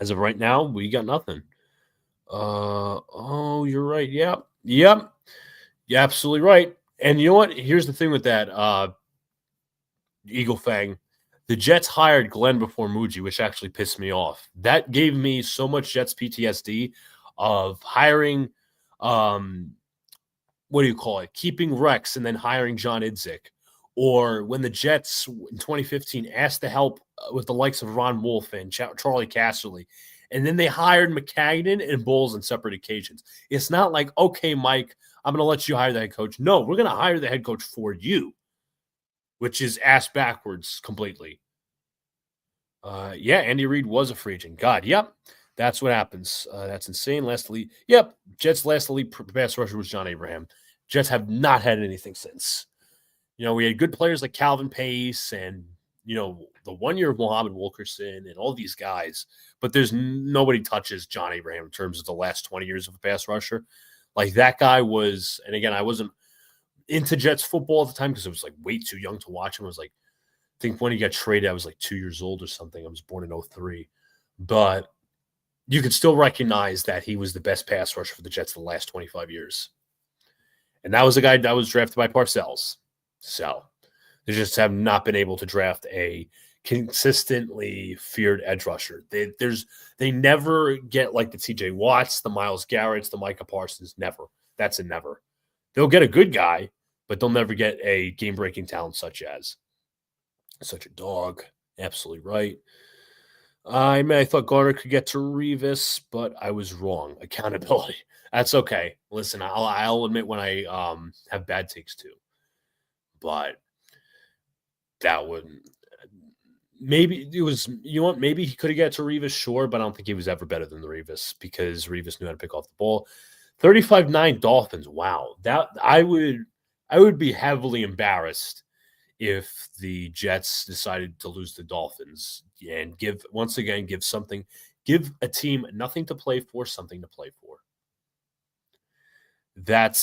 as of right now, we got nothing. Oh, you're right. Yep. You're absolutely right. And you know what? Here's the thing with that, Eagle Fang. The Jets hired Glenn before Muji, which actually pissed me off. That gave me so much Jets PTSD of hiring, keeping Rex and then hiring John Idzik. Or when the Jets in 2015 asked to help with the likes of Ron Wolf and Charlie Casserly, and then they hired McCagnon and Bowles on separate occasions. It's not like, okay, Mike, I'm going to let you hire the head coach. No, we're going to hire the head coach for you, which is ass backwards completely. Andy Reid was a free agent. God, yep. That's what happens. That's insane. Last elite. Yep. Jets' last elite pass rusher was John Abraham. Jets have not had anything since. You know, we had good players like Calvin Pace and, you know, the 1 year of Muhammad Wilkerson and all these guys, but there's nobody touches John Abraham in terms of the last 20 years of a pass rusher. Like that guy was, and again, I wasn't into Jets football at the time because it was like way too young to watch him. I was like think when he got traded, I was like 2 years old or something. I was born in '03, but you could still recognize that he was the best pass rusher for the Jets for the last 25 years. And that was a guy that was drafted by Parcells. So they just have not been able to draft a consistently feared edge rusher. They never get like the TJ Watts, the Myles Garretts, the Micah Parsons. Never. That's a never. They'll get a good guy, but they'll never get a game-breaking talent such a dog. Absolutely right. I thought Garner could get to Revis, but I was wrong. Accountability. That's okay. Listen, I'll admit when I have bad takes too. But that wouldn't. Maybe it was, maybe he could have got to Revis, sure, but I don't think he was ever better than the Revis because Revis knew how to pick off the ball. 35-9 Dolphins. Wow. That I would be heavily embarrassed if the Jets decided to lose the Dolphins and give a team nothing to play for, something to play for. That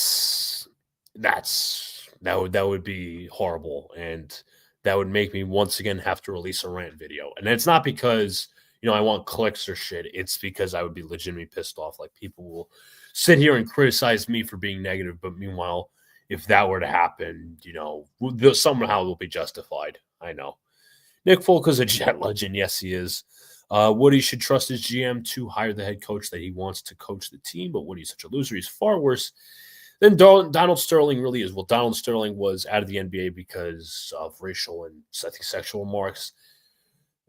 would be horrible, and that would make me once again have to release a rant video. And it's not because I want clicks or shit. It's because I would be legitimately pissed off. Like, people will sit here and criticize me for being negative, but meanwhile, if that were to happen, somehow it will be justified. I know. Nick Folk is a Jet legend. Yes, he is. Woody should trust his GM to hire the head coach that he wants to coach the team, but Woody's such a loser. He's far worse than Donald Sterling really is. Well, Donald Sterling was out of the NBA because of racial and, I think, sexual remarks,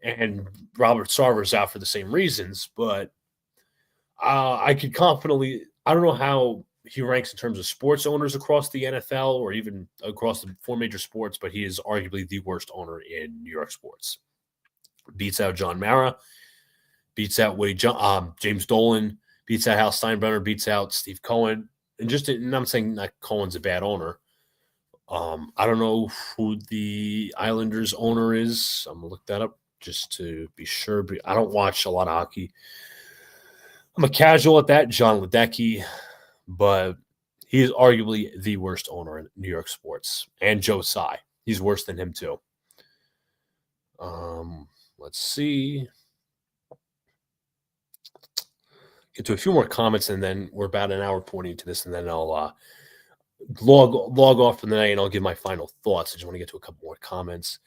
and Robert Sarver's out for the same reasons, but I could confidently – I don't know how he ranks in terms of sports owners across the NFL or even across the 4 major sports, but he is arguably the worst owner in New York sports. Beats out John Mara, beats out James Dolan, beats out Hal Steinbrenner, beats out Steve Cohen. And I'm saying that Cohen's a bad owner. I don't know who the Islanders owner is. I'm going to look that up just to be sure. But I don't watch a lot of hockey. I'm a casual at that, John Ledecky, but he is arguably the worst owner in New York sports. And Joe Tsai. He's worse than him too. Let's see. Get to a few more comments, and then we're about an hour 20 into this, and then I'll log off for the night, and I'll give my final thoughts. I just want to get to a couple more comments.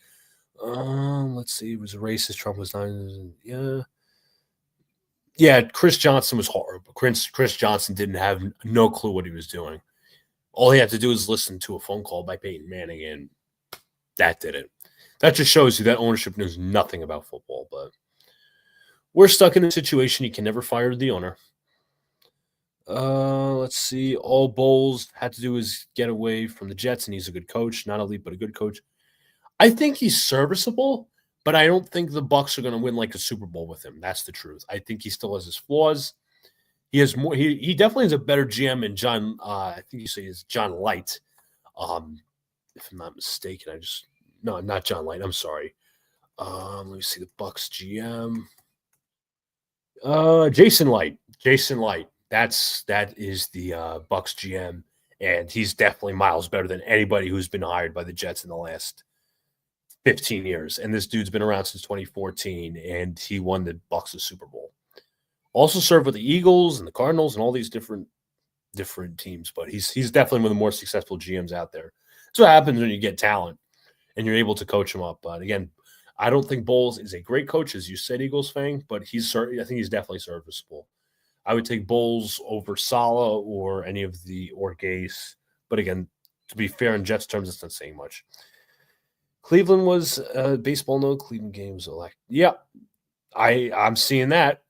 Let's see. It was a racist. Trump was not. Yeah. Chris Johnson was horrible. Chris Johnson didn't have no clue what he was doing. All he had to do was listen to a phone call by Peyton Manning, and that did it. That just shows you that ownership knows nothing about football, but we're stuck in a situation you can never fire the owner. Let's see. All Bowles had to do is get away from the Jets, and he's a good coach. Not elite, but a good coach. I think he's serviceable, but I don't think the Bucs are going to win like a Super Bowl with him. That's the truth. I think he still has his flaws. He has more. He definitely is a better GM than John. I think you say is John Light. If I'm not mistaken, no, not John Light. I'm sorry. Let me see the Bucs GM. Jason Light. Jason Light. That is the Bucs GM, and he's definitely miles better than anybody who's been hired by the Jets in the last 15 years. And this dude's been around since 2014, and he won the Bucs a Super Bowl. Also served with the Eagles and the Cardinals and all these different teams, but he's definitely one of the more successful GMs out there. That's what happens when you get talent and you're able to coach them up. But again, I don't think Bowles is a great coach, as you said, Eagles fan, but I think he's definitely serviceable. I would take Bowles over Saleh or any of the Gase. But again, to be fair, in Jets terms, it's not saying much. Cleveland was baseball. No Cleveland games elect. Yeah, I'm seeing that.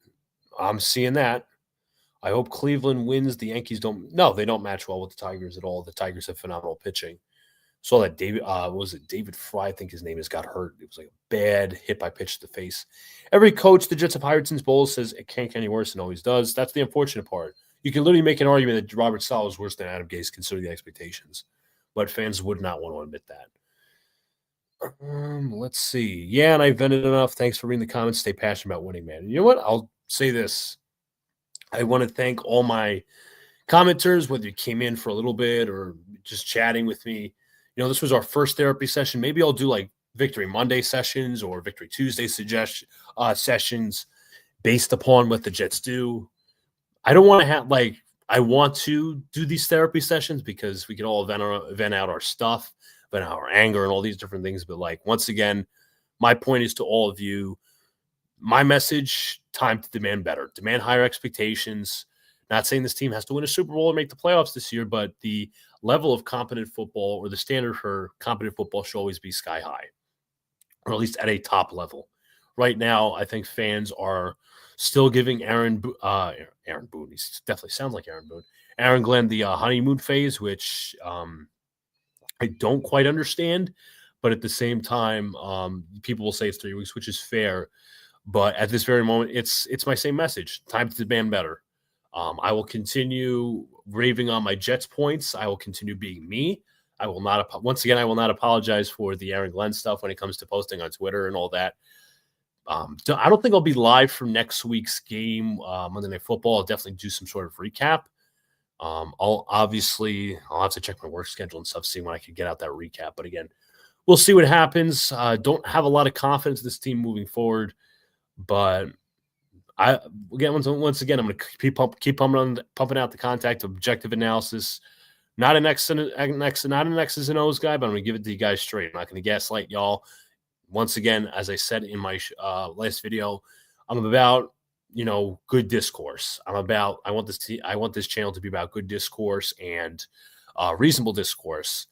I hope Cleveland wins. The Yankees don't. No, they don't match well with the Tigers at all. The Tigers have phenomenal pitching. Saw that David Fry, I think his name is, got hurt. It was like a bad hit by pitch to the face. Every coach the Jets have hired since Bowles says it can't get any worse and always does. That's the unfortunate part. You can literally make an argument that Robert Saleh is worse than Adam Gase considering the expectations. But fans would not want to admit that. Let's see. Yeah, and I vented enough. Thanks for reading the comments. Stay passionate about winning, man. And you know what? I'll say this. I want to thank all my commenters, whether you came in for a little bit or just chatting with me. This was our first therapy session. Maybe I'll do like Victory Monday sessions or Victory Tuesday sessions based upon what the Jets do. I don't want to have I want to do these therapy sessions because we can all vent out our stuff, vent out our anger and all these different things. But once again, my point is to all of you, my message, time to demand better, demand higher expectations. Not saying this team has to win a Super Bowl or make the playoffs this year, but the level of competent football or the standard for competent football should always be sky high, or at least at a top level. Right now, I think fans are still giving Aaron Boone, he definitely sounds like Aaron Boone, Aaron Glenn the honeymoon phase, which I don't quite understand. But at the same time, people will say it's 3 weeks, which is fair. But at this very moment, it's my same message. Time to demand better. I will continue raving on my Jets points. I will continue being me. I will not, once again, I will not apologize for the Aaron Glenn stuff when it comes to posting on Twitter and all that. I don't think I'll be live for next week's game, Monday Night Football. I'll definitely do some sort of recap. I'll have to check my work schedule and stuff, see when I can get out that recap. But again, we'll see what happens. Don't have a lot of confidence in this team moving forward, but once again, I'm going to keep pumping out the contact, objective analysis. Not an X's and O's guy, but I'm going to give it to you guys straight. I'm not going to gaslight y'all. Once again, as I said in my last video, I'm about good discourse. I want this channel to be about good discourse and reasonable discourse.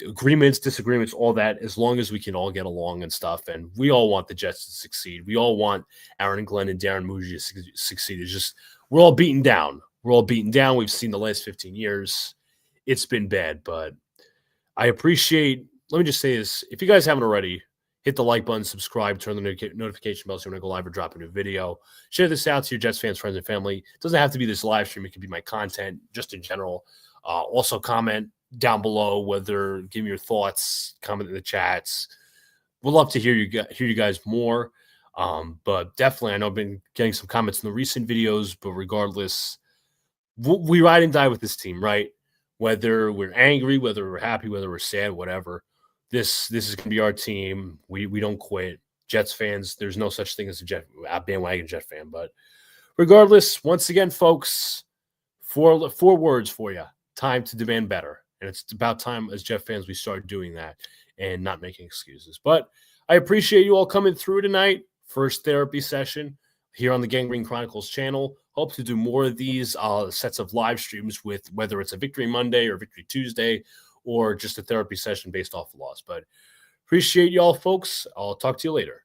Agreements, disagreements, all that, as long as we can all get along and stuff. And we all want the Jets to succeed. We all want Aaron Glenn and Darren Muji to succeed. It's just we're all beaten down. We've seen the last 15 years. It's been bad, but I appreciate. Let me just say this. If you guys haven't already, hit the like button, subscribe, turn the notification bell so when I go live or drop a new video. Share this out to your Jets fans, friends, and family. It doesn't have to be this live stream. It could be my content just in general. Also comment down below, give me your thoughts, comment in the chats. We'd love to hear you guys more. But definitely, I know I've been getting some comments in the recent videos, but regardless, we ride and die with this team, right? Whether we're angry, whether we're happy, whether we're sad, whatever. This is going to be our team. We don't quit. Jets fans, there's no such thing as a bandwagon Jet fan. But regardless, once again, folks, four words for you. Time to demand better. And it's about time as Jet fans we start doing that and not making excuses. But I appreciate you all coming through tonight. First therapy session here on the Gangrene Chronicles channel. Hope to do more of these sets of live streams with whether it's a Victory Monday or Victory Tuesday or just a therapy session based off the loss. But appreciate y'all, folks. I'll talk to you later.